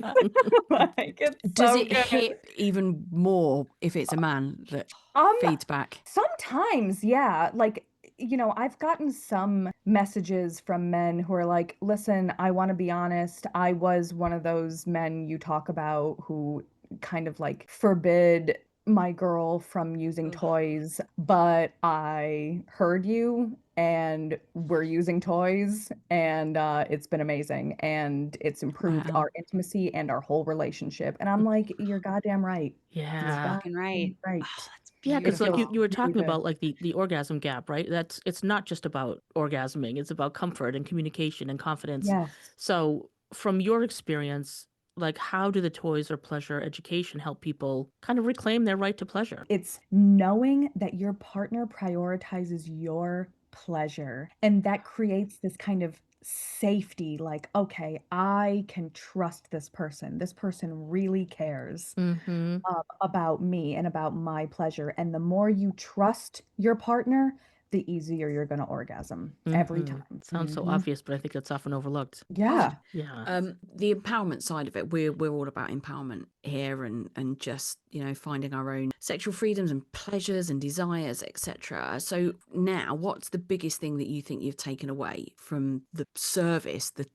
Like, it's Does so it good. hit even more if it's a man that feeds back? Sometimes, yeah. Like, you know, I've gotten some messages from men who are like, listen, I want to be honest. I was one of those men you talk about who kind of like forbid my girl from using toys, but I heard you and we're using toys, and it's been amazing, and it's improved Wow. our intimacy and our whole relationship. And I'm like, you're goddamn right. Yeah. Fucking right. Right. That's Yeah, because like beautiful. you were Really talking good. about like the orgasm gap, right? It's not just about orgasming, it's about comfort and communication and confidence. Yes. So from your experience, like, how do the toys or pleasure education help people kind of reclaim their right to pleasure? It's knowing that your partner prioritizes your pleasure, and that creates this kind of safety, like, okay, I can trust this person. This person really cares Mm-hmm. about me and about my pleasure. And the more you trust your partner, the easier you're going to orgasm every Mm-hmm. time. Sounds so Mhm. obvious, but I think that's often overlooked. Yeah. Yeah. The empowerment side of it, we're all about empowerment here, and just, you know, finding our own sexual freedoms and pleasures and desires, etc. So now, what's the biggest thing that you think you've taken away from the service? The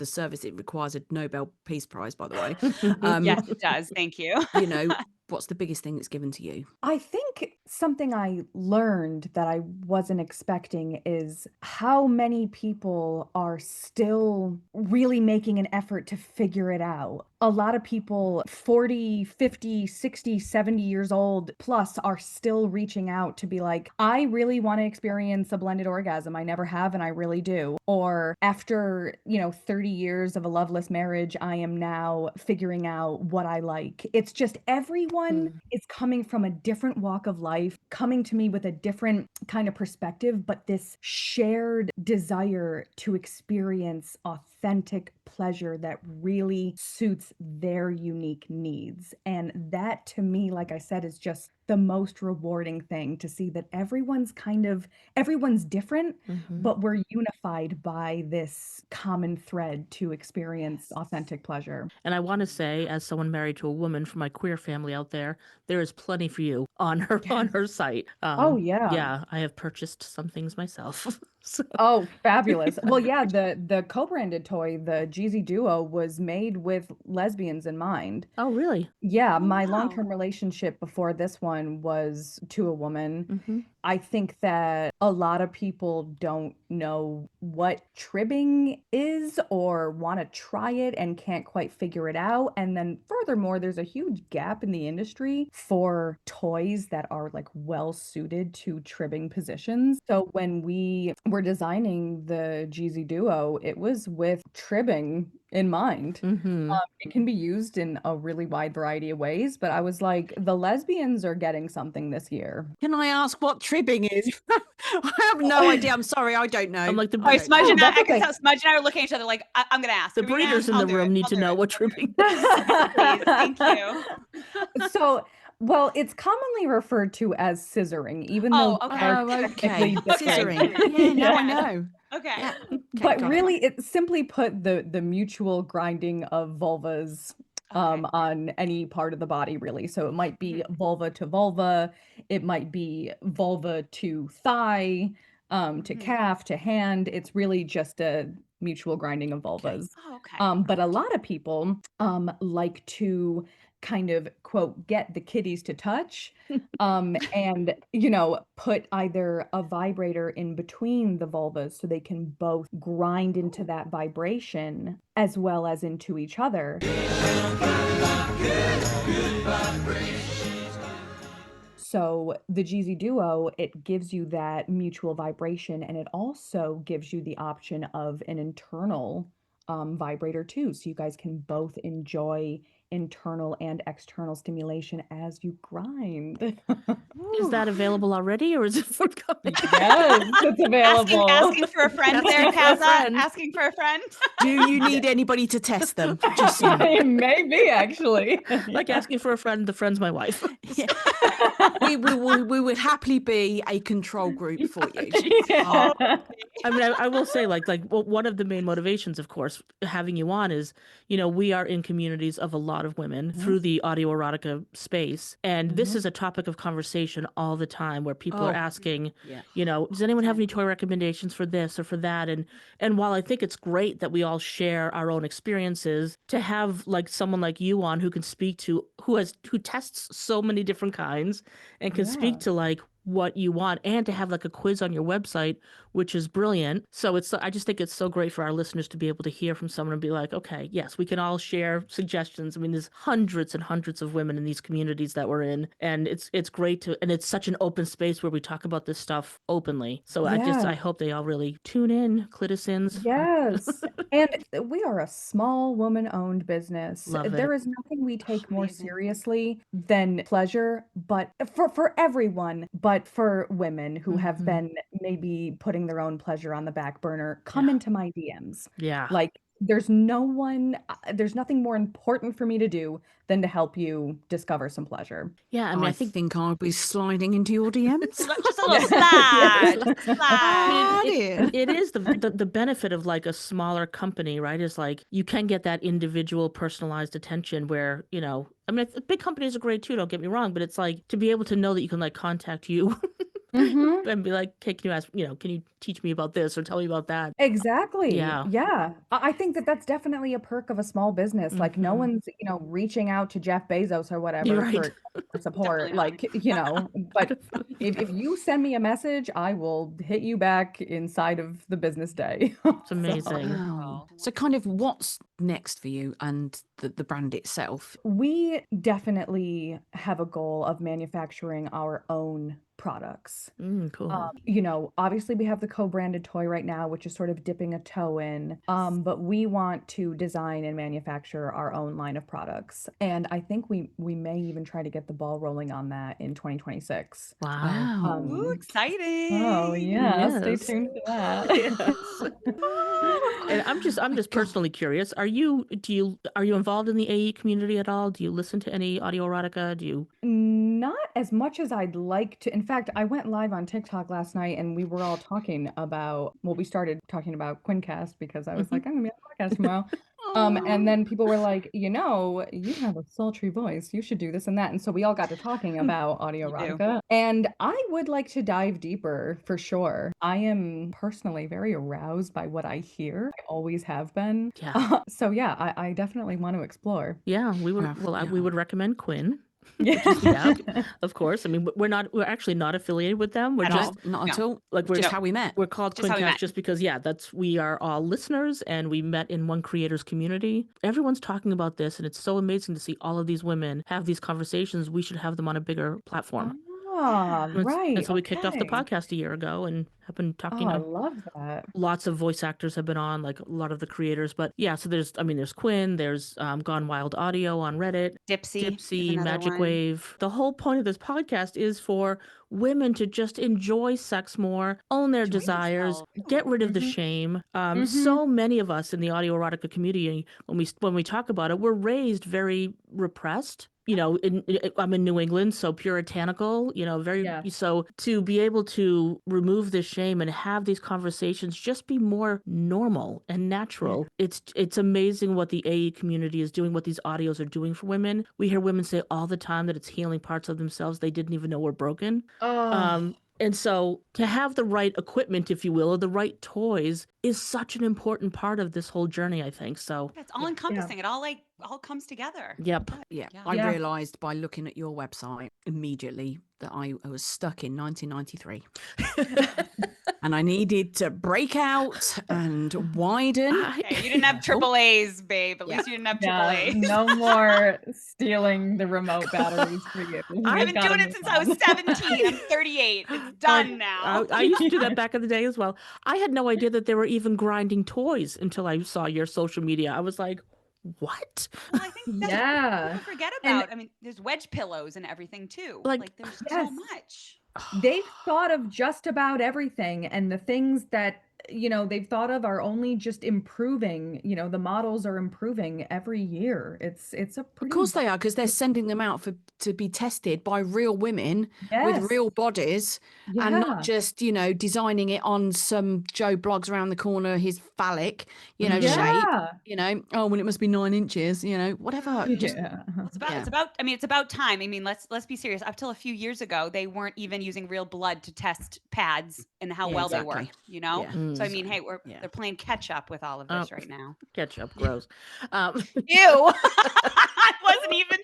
service, it requires a Nobel Peace Prize, by the way. Yes, it does. Thank you. You know, what's the biggest thing that's given to you? I think something I learned that I wasn't expecting is how many people are still really making an effort to figure it out. A lot of people 40, 50, 60, 70 years old plus are still reaching out to be like, I really want to experience a blended orgasm. I never have, and I really do. Or after, 30 years of a loveless marriage, I am now figuring out what I like. It's just everyone is coming from a different walk of life, coming to me with a different kind of perspective, but this shared desire to experience authentic pleasure that really suits their unique needs. And that, to me, like I said, is just the most rewarding thing, to see that everyone's different, but we're unified by this common thread to experience authentic pleasure. And I want to say, as someone married to a woman, for my queer family out there is plenty for you on her site. Oh, yeah. Yeah, I have purchased some things myself. So Oh, fabulous. Well, yeah, the co-branded toy, the Jeezy Duo, was made with lesbians in mind. oh, really? Yeah, Oh, my wow. long-term relationship before this one was to a woman. Mm-hmm. I think that a lot of people don't know what tribbing is or want to try it and can't quite figure it out. And then furthermore, there's a huge gap in the industry for toys that are like well suited to tribbing positions. So when we were designing the Jeezy Duo, it was with tribbing in mind. Mm-hmm. It can be used in a really wide variety of ways, but I was like, the lesbians are getting something this year. Can I ask what tribbing is? I have no idea. I'm sorry, I don't know. I'm like the Oh, Smudge and that's I, okay. Smudge and I are looking at each other like, I'm going to ask. the Are we gonna breeders ask? in I'll the do it. room need I'll to do know it. what I'll do tripping it. is. Please, thank you. So, well, it's commonly referred to as scissoring, even though Oh, they okay. are Oh, technically okay. different. Scissoring. Yeah, now I Yeah. know. Okay. Yeah. Okay, But got it. really, it simply put the mutual grinding of vulvas Okay. on any part of the body, really. So it might be vulva to vulva, it might be vulva to thigh, to calf, to hand. It's really just a mutual grinding of vulvas. Oh, okay. But a lot of people like to kind of quote get the kitties to touch and put either a vibrator in between the vulvas so they can both grind into that vibration as well as into each other. So the Jeezy Duo, it gives you that mutual vibration, and it also gives you the option of an internal vibrator too. So you guys can both enjoy internal and external stimulation as you grind. Is that available already, or is it forthcoming? Yes, it's available. Asking for a friend there, Asking for a Kaza. friend. Asking for a friend. Do you need anybody to test them? Just so you know. Maybe actually. Like asking for a friend, the friend's my wife. Yeah. we would happily be a control group for you. Yeah. I mean, I will say, well, one of the main motivations, of course, having you on is, we are in communities of a lot of women through the audio erotica space. And this is a topic of conversation all the time where people are asking, Yeah. does anyone have any toy recommendations for this or for that? And while I think it's great that we all share our own experiences, to have like someone like you on who can speak to, who tests so many different kinds and can speak to like what you want, and to have like a quiz on your website, which is brilliant. So I just think it's so great for our listeners to be able to hear from someone and be like, okay, yes, we can all share suggestions. I mean, there's hundreds and hundreds of women in these communities that we're in, and it's great and it's such an open space where we talk about this stuff openly. So I Yeah. hope they all really tune in, Cliticins. Yes. And we are a small woman-owned business. Love There it. is nothing we take more Amazing. seriously than pleasure, but for everyone, but for women who have Mhm. been maybe putting their own pleasure on the back burner, come Yeah. into my DMs. Yeah. Like there's nothing more important for me to do than to help you discover some pleasure. Yeah. I mean, I I think think I'll be sliding into your DMs. Just a little Yeah. slide. Yes. Just slide. it is the benefit of like a smaller company, right? Is like you can get that individual personalized attention where, I mean, big companies are great too, don't get me wrong, but it's like to be able to know that you can like contact you Mhm. and be like, hey, can you ask, can you teach me about this or tell me about that? Exactly. Yeah. Yeah. I think that that's definitely a perk of a small business. Like no Mhm. one's, reaching out to Jeff Bezos or You're whatever right. for support. Definitely not. Like, but if you send me a message, I will hit you back inside of the business day. It's So, amazing. Wow. So kind of what's next for you and the brand itself? we definitely have a goal of manufacturing our own products. Cool. Obviously we have the co-branded toy right now, which is sort of dipping a toe in. But we want to design and manufacture our own line of products. And I think we may even try to get the ball rolling on that in 2026. Wow. Wow. Ooh, exciting. Oh yeah, stay Yes. tuned to that. Yes. And I'm just personally curious. Are you involved in the AE community at all? Do you listen to any audio erotica? Do you? Not as much as I'd like to. In fact, I went live on TikTok last night and we were all talking about, well, we started talking about Quincast because I was like, I'm gonna be on a podcast tomorrow. And then people were like, you have a sultry voice. You should do this and that. And so we all got to talking about audio You do. erotica. And I would like to dive deeper for sure. I am personally very aroused by what I hear. I always have been. Yeah. So yeah, I definitely want to explore. Yeah, we would. Rough, Well, we yeah. would recommend Quinn, Yeah. which is the app, of course. I mean, we're actually not affiliated with them. We're At just all. Not at No. all. like we're Just how we met. We're called Just how we Quincast met. just because, we are all listeners and we met in one creators community. Everyone's talking about this, and it's so amazing to see all of these women have these conversations. We should have them on a bigger platform. Ah, right. And so we kicked off the Okay. podcast a year ago and have been talking Oh, I to love that. lots of voice actors have been on, like a lot of the creators. But yeah, so there's Quinn, there's Gone Wild Audio on Reddit, Dipsy. is another Magic one. Wave. The whole point of this podcast is for women to just enjoy sex more, own their Enjoy desires, themselves. get rid of the Mhm. shame. Mhm. So many of us in the audio erotica community, when we talk about it, we're raised very repressed. I'm in New England, so puritanical, very, Yeah. so to be able to remove this shame and have these conversations just be more normal and natural. It's amazing what the AE community is doing, what these audios are doing for women. We hear women say all the time that it's healing parts of themselves they didn't even know were broken. Oh, And so to have the right equipment, if you will, or the right toys is such an important part of this whole journey, I think. So, Yeah, it's all encompassing. It all comes together. yep. Yeah. Yeah. I Yeah. realised by looking at your website immediately that I was stuck in 1993. And I needed to break out and widen. Okay, you didn't have triple A's, babe. At least you didn't have triple yeah. A's. No more stealing the remote batteries for you. I've We've been gotta doing it move since I was on. 17. I'm 38. It's done now. I used to do that back in the day as well. I had no idea that they were even grinding toys until I saw your social media. I was like, what? Well, I think that's Yeah. what people forget And- about. I mean, there's wedge pillows and everything too. Like- There's so Yes. much. They've thought of just about everything, and the things that they've thought of are only just improving. The models are improving every year. It's a Of pretty course they are, because they're sending them out to be tested by real women Yes. with real bodies, and Yeah. not just designing it on some Joe Blogs around the corner, his phallic shape. Yeah. Oh well, it must be 9 inches. Whatever. Just Yeah. It's about time. I mean, let's be serious. Up till a few years ago, they weren't even using real blood to test pads and how Yeah, well exactly. they worked, Yeah. So I mean, hey, Yeah. they're playing catch up with all of this Oh. right now. Ketchup, gross. Ew. I wasn't even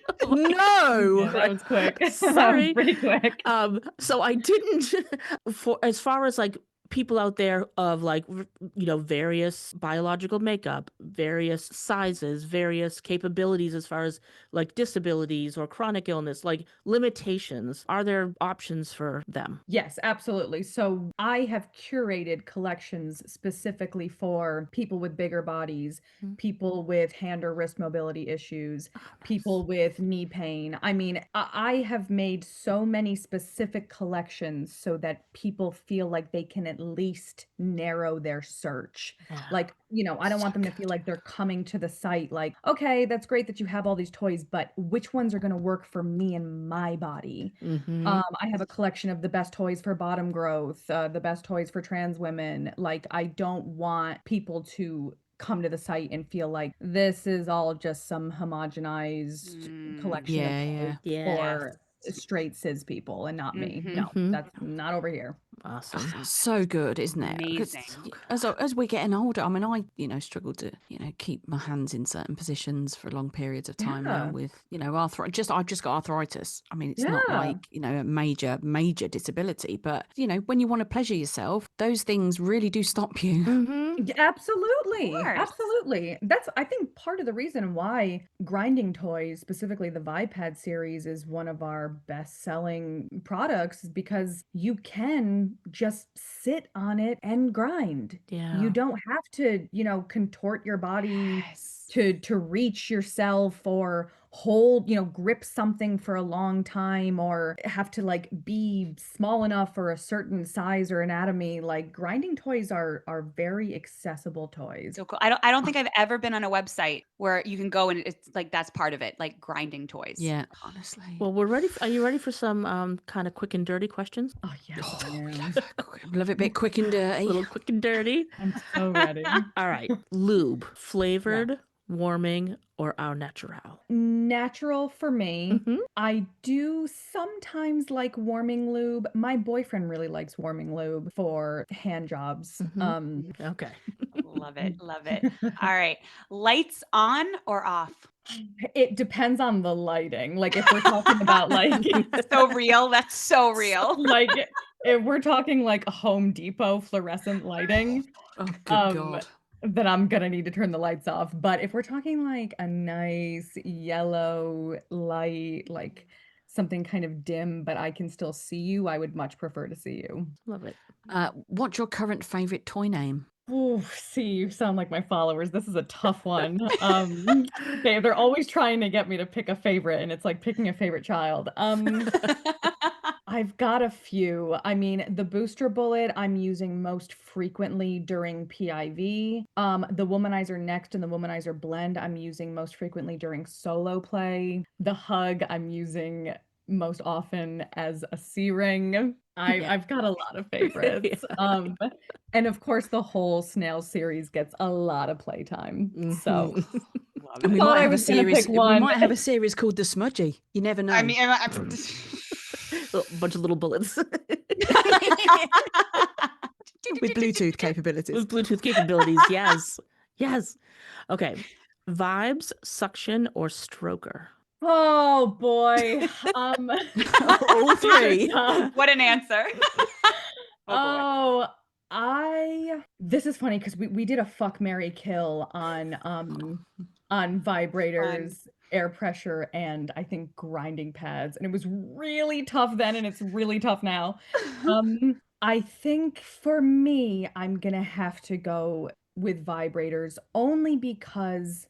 No. Yeah, that was quick. Sorry. Pretty quick. So I didn't, for as far as like people out there of like, various biological makeup, various sizes, various capabilities as far as like disabilities or chronic illness, like limitations. Are there options for them? Yes, absolutely. So I have curated collections specifically for people with bigger bodies, people with hand or wrist mobility issues, people with knee pain. I mean, I have made so many specific collections so that people feel like they can at least narrow their search. Like, I don't want them to feel like they're coming to the site like, okay, that's great that you have all these toys, but which ones are going to work for me and my body? I have a collection of the best toys for bottom growth, the best toys for trans women. Like, I don't want people to come to the site and feel like this is all just some homogenized collection of toys Yeah. for straight cis people and not me. No, that's not over here. Awesome. So good, isn't it? 'Cause Amazing. as we're getting older, I mean, I struggle to, keep my hands in certain positions for long periods of time now Yeah. with, arthritis. I've just got arthritis. I mean, it's not Yeah. like, a major disability, but, when you want to pleasure yourself, those things really do stop you. Yeah, absolutely. course. Absolutely. That's, I think, part of the reason why grinding toys, specifically the Vipad series, is one of our best selling products, is because you can just sit on it and grind. Yeah. You don't have to, contort your body Yes. to reach yourself or hold, grip something for a long time or have to like be small enough for a certain size or anatomy. Like grinding toys are very accessible toys. So cool. I don't think I've ever been on a website where you can go and it's like that's part of it, like grinding toys. Yeah, honestly. Well, we're ready. Are you ready for some kind of quick and dirty questions? Oh yes, I am. Love it a bit quick and dirty. A little quick and dirty. I'm so ready. All right. Lube, flavored, warming, or au natural? Natural for me. Mhm. I do sometimes like warming lube. My boyfriend really likes warming lube for hand jobs. Okay. Love it. Love it. All right. Lights on or off? It depends on the lighting. Like if we're talking about like So real. That's so real. like if we're talking like Home Depot fluorescent lighting, Oh, good God. then I'm gonna need to turn the lights off. But if we're talking like a nice yellow light, like something kind of dim, but I can still see you, I would much prefer to see you. Love it. What's your current favorite toy name? Oh, see, you sound like my followers. This is a tough one. They're always trying to get me to pick a favorite, and it's like picking a favorite child. I've got a few. I mean, the booster bullet I'm using most frequently during PIV. The womanizer next and the womanizer blend I'm using most frequently during solo play. The hug I'm using most often as a C-ring. I've got a lot of favorites. And of course the whole snail series gets a lot of playtime. So And we thought might I have a was gonna series. pick We one. might have a series called The Smudgy. You never know. I mean, A bunch of little bullets with Bluetooth capabilities. with Bluetooth capabilities. Yes. Yes. Okay. Vibes, suction, or stroker? Oh boy. All three. what an answer. Oh, this is funny because we did a fuck, marry, kill on vibrators, air pressure, and I think grinding pads, and it was really tough then and it's really tough now. I think for me I'm gonna have to go with vibrators only because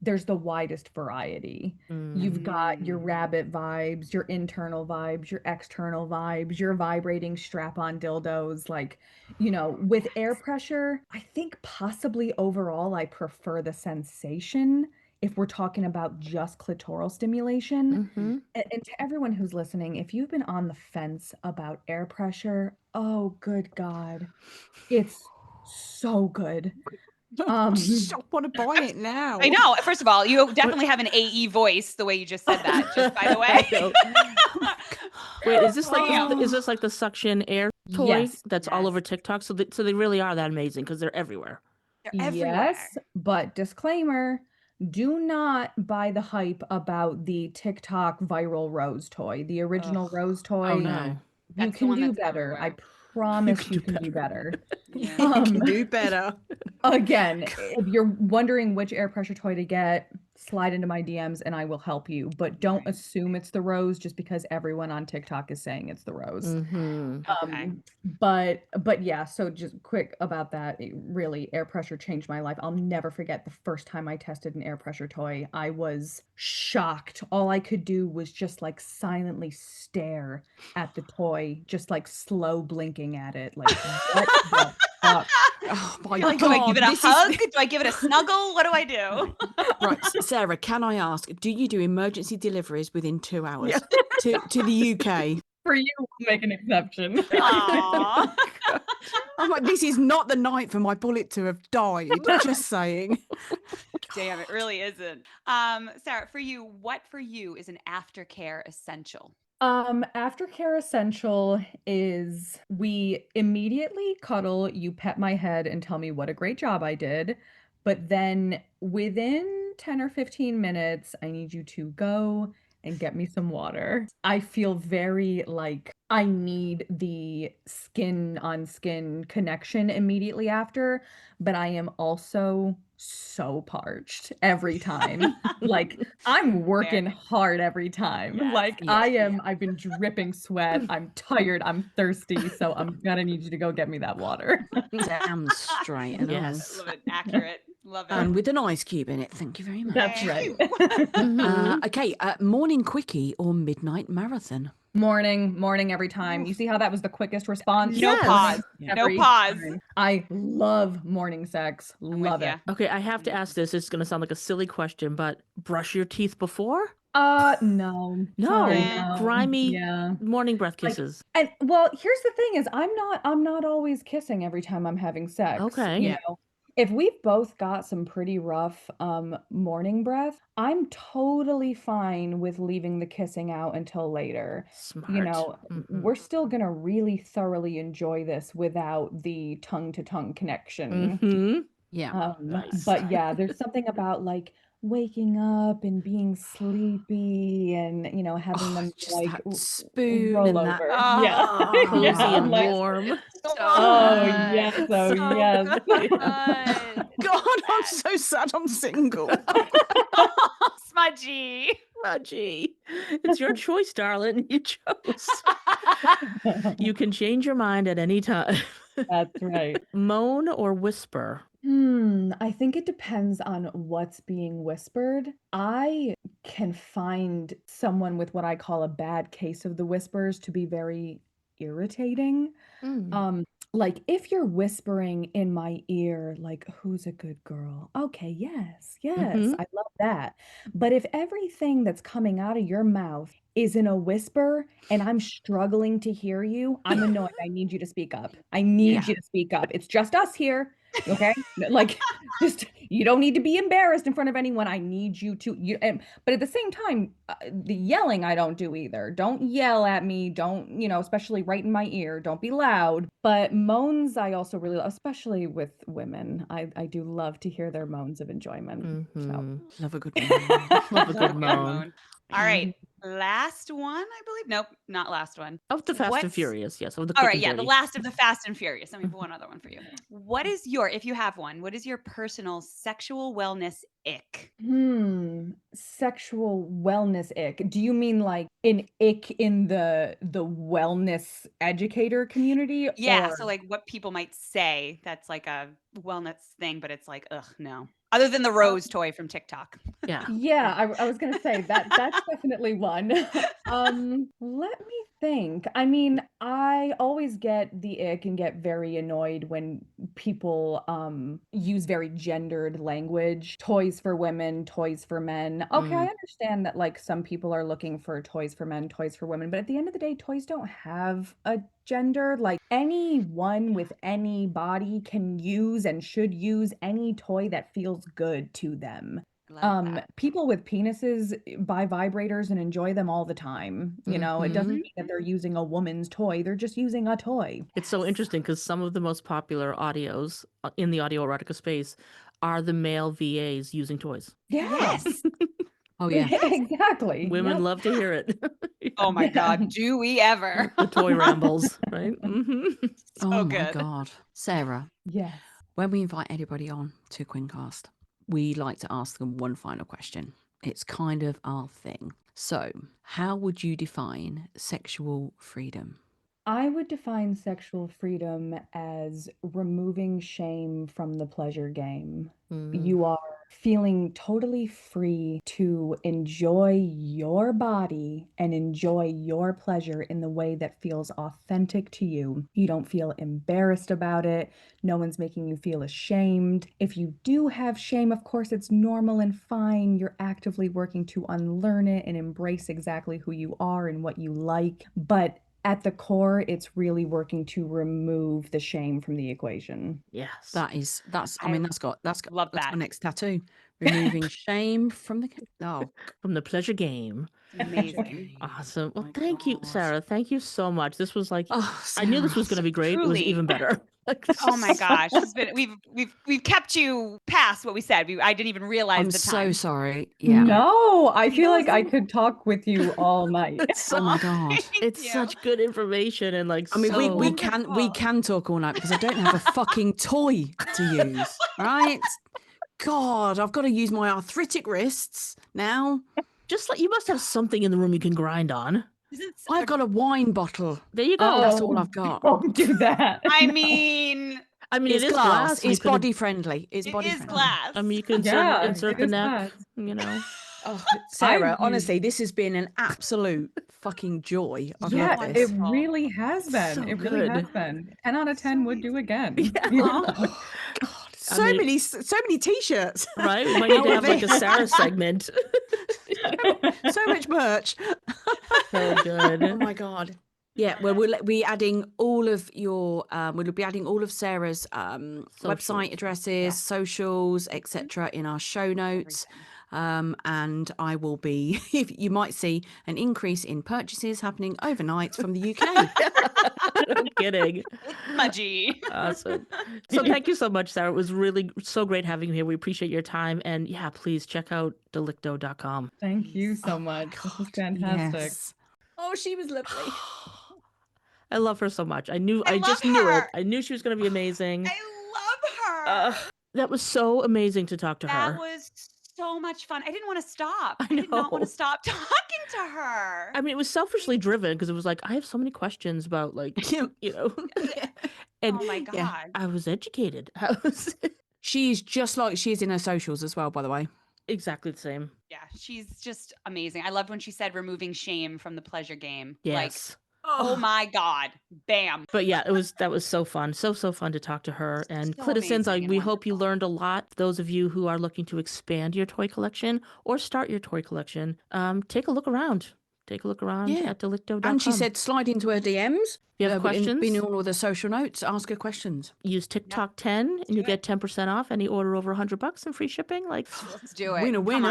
there's the widest variety. You've got your rabbit vibes, your internal vibes, your external vibes, your vibrating strap-on dildos. Like, with air pressure, I think possibly overall I prefer the sensation if we're talking about just clitoral stimulation. And to everyone who's listening, if you've been on the fence about air pressure, oh, good God, it's so good. I want to buy it now. I know. First of all, you definitely have an AE voice the way you just said that, just by the way. Wait, is this like the suction air toy Yes, that's all over TikTok? So they really are that amazing because they're everywhere. They're everywhere. Yes, but disclaimer, do not buy the hype about the TikTok viral rose toy. The original rose toy. Oh no. You That's the can one do that's better. I everywhere. promise can you do can do better. Yeah. Can do better. Again, if you're wondering which air pressure toy to get, slide into my DMs and I will help you. But don't Right. assume it's the rose just because everyone on TikTok is saying it's the rose. Mm-hmm. Okay. But yeah, so just quick about that. Really, air pressure changed my life. I'll never forget the first time I tested an air pressure toy. I was shocked. All I could do was just like silently stare at the toy, just like slow blinking at it. Like, what the fuck? Oh my You're like, God. do I give it a this hug? Is... Do I give it a snuggle? What do I do? Right, Sarah, can I ask, do you do emergency deliveries within 2 hours Yeah. to the UK? For you, we'll make an exception. Aww. I'm like, this is not the night for my bullet to have died. Just saying. Damn, it really isn't. Sarah, what for you is an aftercare essential? Aftercare essential is we immediately cuddle, you pet my head and tell me what a great job I did. But then within 10 or 15 minutes, I need you to go and get me some water. I feel very like I need the skin on skin connection immediately after, but I am also so parched every time. Like I'm working hard every time. Yes, Like yes. I've been dripping sweat. I'm tired. I'm thirsty. So I'm gonna need you to go get me that water. Damn straight and all. Yes. Love it. Accurate. Love it. And with an ice cube in it. Thank you very much. That's Thank right. you. Mhm. Okay, morning quickie or midnight marathon? Morning every time. You see how that was the quickest response? No Yes. pause. Yeah. No Every pause. time. I love morning sex. I'm Love with it. ya. Okay, I have to ask this. It's going to sound like a silly question, but brush your teeth before? No. No. Sorry, Yeah. no. Grimy Yeah. morning breath Like, kisses. and well, here's the thing is I'm not always kissing every time I'm having sex. Okay. You Yeah. know, if we've both got some pretty rough morning breath, I'm totally fine with leaving the kissing out until later. Smart. You know, Mhm. we're still gonna really thoroughly enjoy this without the tongue-to-tongue connection. Mhm. Yeah. Nice. But yeah, there's something about like waking up and being sleepy and having Oh, them just like that spoon roll and that. over. Oh, Yeah. Cozy Yeah, and like, warm. so oh good. yes, oh So yes. good. God, I'm so sad I'm single. Smudgy. Smudgy. It's your choice, darling. You chose. You can change your mind at any time. That's right. Moan or whisper? I think it depends on what's being whispered. I can find someone with what I call a bad case of the whispers to be very irritating. Mm. Like if you're whispering in my ear, like, who's a good girl? Okay, yes, Mhm. I love that. But if everything that's coming out of your mouth is in a whisper and I'm struggling to hear you, I'm annoyed. I need you to speak up. I need you to speak up. It's just us here. Okay. Like, just you don't need to be embarrassed in front of anyone. I need you to but at the same time, the yelling I don't do either. Don't yell at me. Don't, especially right in my ear. Don't be loud. But moans I also really love, especially with women. I do love to hear their moans of enjoyment. So Mhm. Love a good moan. Love a good moan. All right. Last one, I believe. Nope, not last one. Of the Fast and What's- Furious, yes. Of the All quick right, and yeah, the dirty. last of the Fast and Furious. Let me put one other one for you. What is if you have one, what is your personal sexual wellness ick? Sexual wellness ick. Do you mean like an ick in the wellness educator community? Yeah, or- so like what people might say that's like a wellness thing, but it's like, ugh, no. Other than the rose toy from TikTok. Yeah. Yeah, I was gonna say that's definitely one. Let me think. I mean, I always get the ick and get very annoyed when people use very gendered language. Toys for women, toys for men. Okay, I understand that like some people are looking for toys for men, toys for women, but at the end of the day, toys don't have a gender. Like anyone with any body can use and should use any toy that feels good to them. I love that. People with penises buy vibrators and enjoy them all the time. It doesn't mean that they're using a woman's toy. They're just using a toy. It's so interesting because some of the most popular audios in the audio erotica space are the male VAs using toys. Yeah. Yes. Oh yeah. Exactly. Women Yep. love to hear it. Oh my Yeah. God. Do we ever? The toy rambles, right? So Oh my good. God. Sarah, Yes. when we invite anybody on to Quincast, we like to ask them one final question. It's kind of our thing. So, how would you define sexual freedom? I would define sexual freedom as removing shame from the pleasure game. You are feeling totally free to enjoy your body and enjoy your pleasure in the way that feels authentic to you. You don't feel embarrassed about it. No one's making you feel ashamed. If you do have shame, of course, it's normal and fine. You're actively working to unlearn it and embrace exactly who you are and what you like. But at the core, it's really working to remove the shame from the equation. Yes. That's I that's love that's that. my next tattoo. Removing shame from the From the pleasure game. It's amazing. Awesome. Well, My thank you, God. Sarah. Thank you so much. This was like, Oh, I knew this Sarah. was going to be great. It was Truly. even better. Like, this Oh is my so- gosh. It's been we've kept you past what we said. I didn't even realize I'm the so time. sorry. Yeah. No, I feel It like I was- could talk with you all night. It's Oh such, my God. Thank it's you. such good information and like I mean, so we wonderful. can talk all night because I don't have a fucking toy to use, right? God, I've got to use my arthritic wrists now. just like you must have something in the room you can grind on. I've got a wine bottle. There you go. That's all I've got. Don't do that. I No. mean, I mean, It's it is glass. glass. You It's could've- body friendly. It's it body is friendly. glass. I mean, you can Yeah, insert it the is neck. glass. You know. Oh, Sarah, I've honestly, used- this has been an absolute fucking joy. I've Yeah, loved it this. really has been. So It really has good. been. 10 out of 10 would do again. Yeah. You Aw. know? God, I so mean- many t-shirts. Right? We might need to How have like a are they? Sarah segment. So much merch. So good. Oh my God. Yeah, well, we'll be adding all of your, we'll be adding all of Sarah's website Socials. addresses, socials, etc. in our show notes. And I will be, you might see an increase in purchases happening overnight from the UK. No kidding. Smudgy. Awesome. So thank you so much, Sarah. It was really so great having you here. We appreciate your time. And yeah, please check out Delicto.com. Thank you so much. This was fantastic. Yes. Oh, she was lovely. I love her so much. I I just love knew it. her. I knew she was going to be amazing. I love her. That was so amazing to talk to That her. was so much fun. I didn't want to stop. I I did not want know. to stop talking to her. I mean, it was selfishly driven because it was like, I have so many questions about like, you know, and Oh my God. yeah. I was educated. I was She's just like she is in her socials as well, by the way. exactly the same. Yeah, she's just amazing. I loved when she said removing shame from the pleasure game. Yes. Like, oh my God. Bam. But yeah, that was so fun. So fun to talk to her. And So Cliticins, amazing and we hope you wonderful. learned a lot. Those of you who are looking to expand your toy collection or start your toy collection, take a look around. Take a look around Yeah. at Delicto.com. And she said slide into her DMs. If you have questions, Been in all of the social notes, ask her questions. use TikTok 10 and you do get 10% off any order over $100 and free shipping. Like, Let's do it. Winner, Come winner.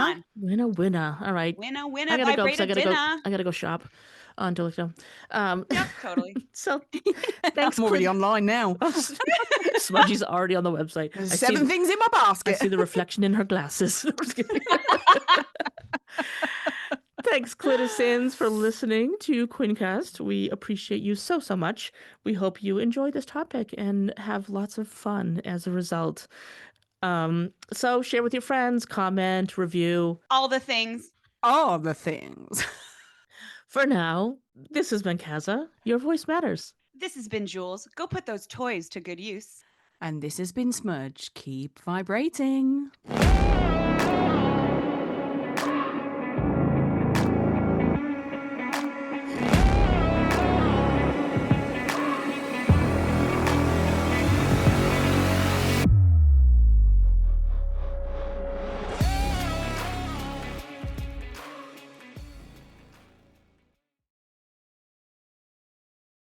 on. winner. All right. Winner, I winner, gotta go 'cause vibrated dinner. I gotta go shop on Delicto. Yep, totally. So thanks. I'm already Clint. online now. Smudgy's already on the website. There's I see 7 things in my I basket. see the reflection in her glasses. I'm just kidding. Thanks, Cliticins, for listening to Quincast. We appreciate you so much. We hope you enjoy this topic and have lots of fun as a result. So share with your friends, comment, review. All the things. All the things. For now, this has been Kaza. Your voice matters. This has been Jules. Go put those toys to good use. And this has been Smudge. Keep vibrating.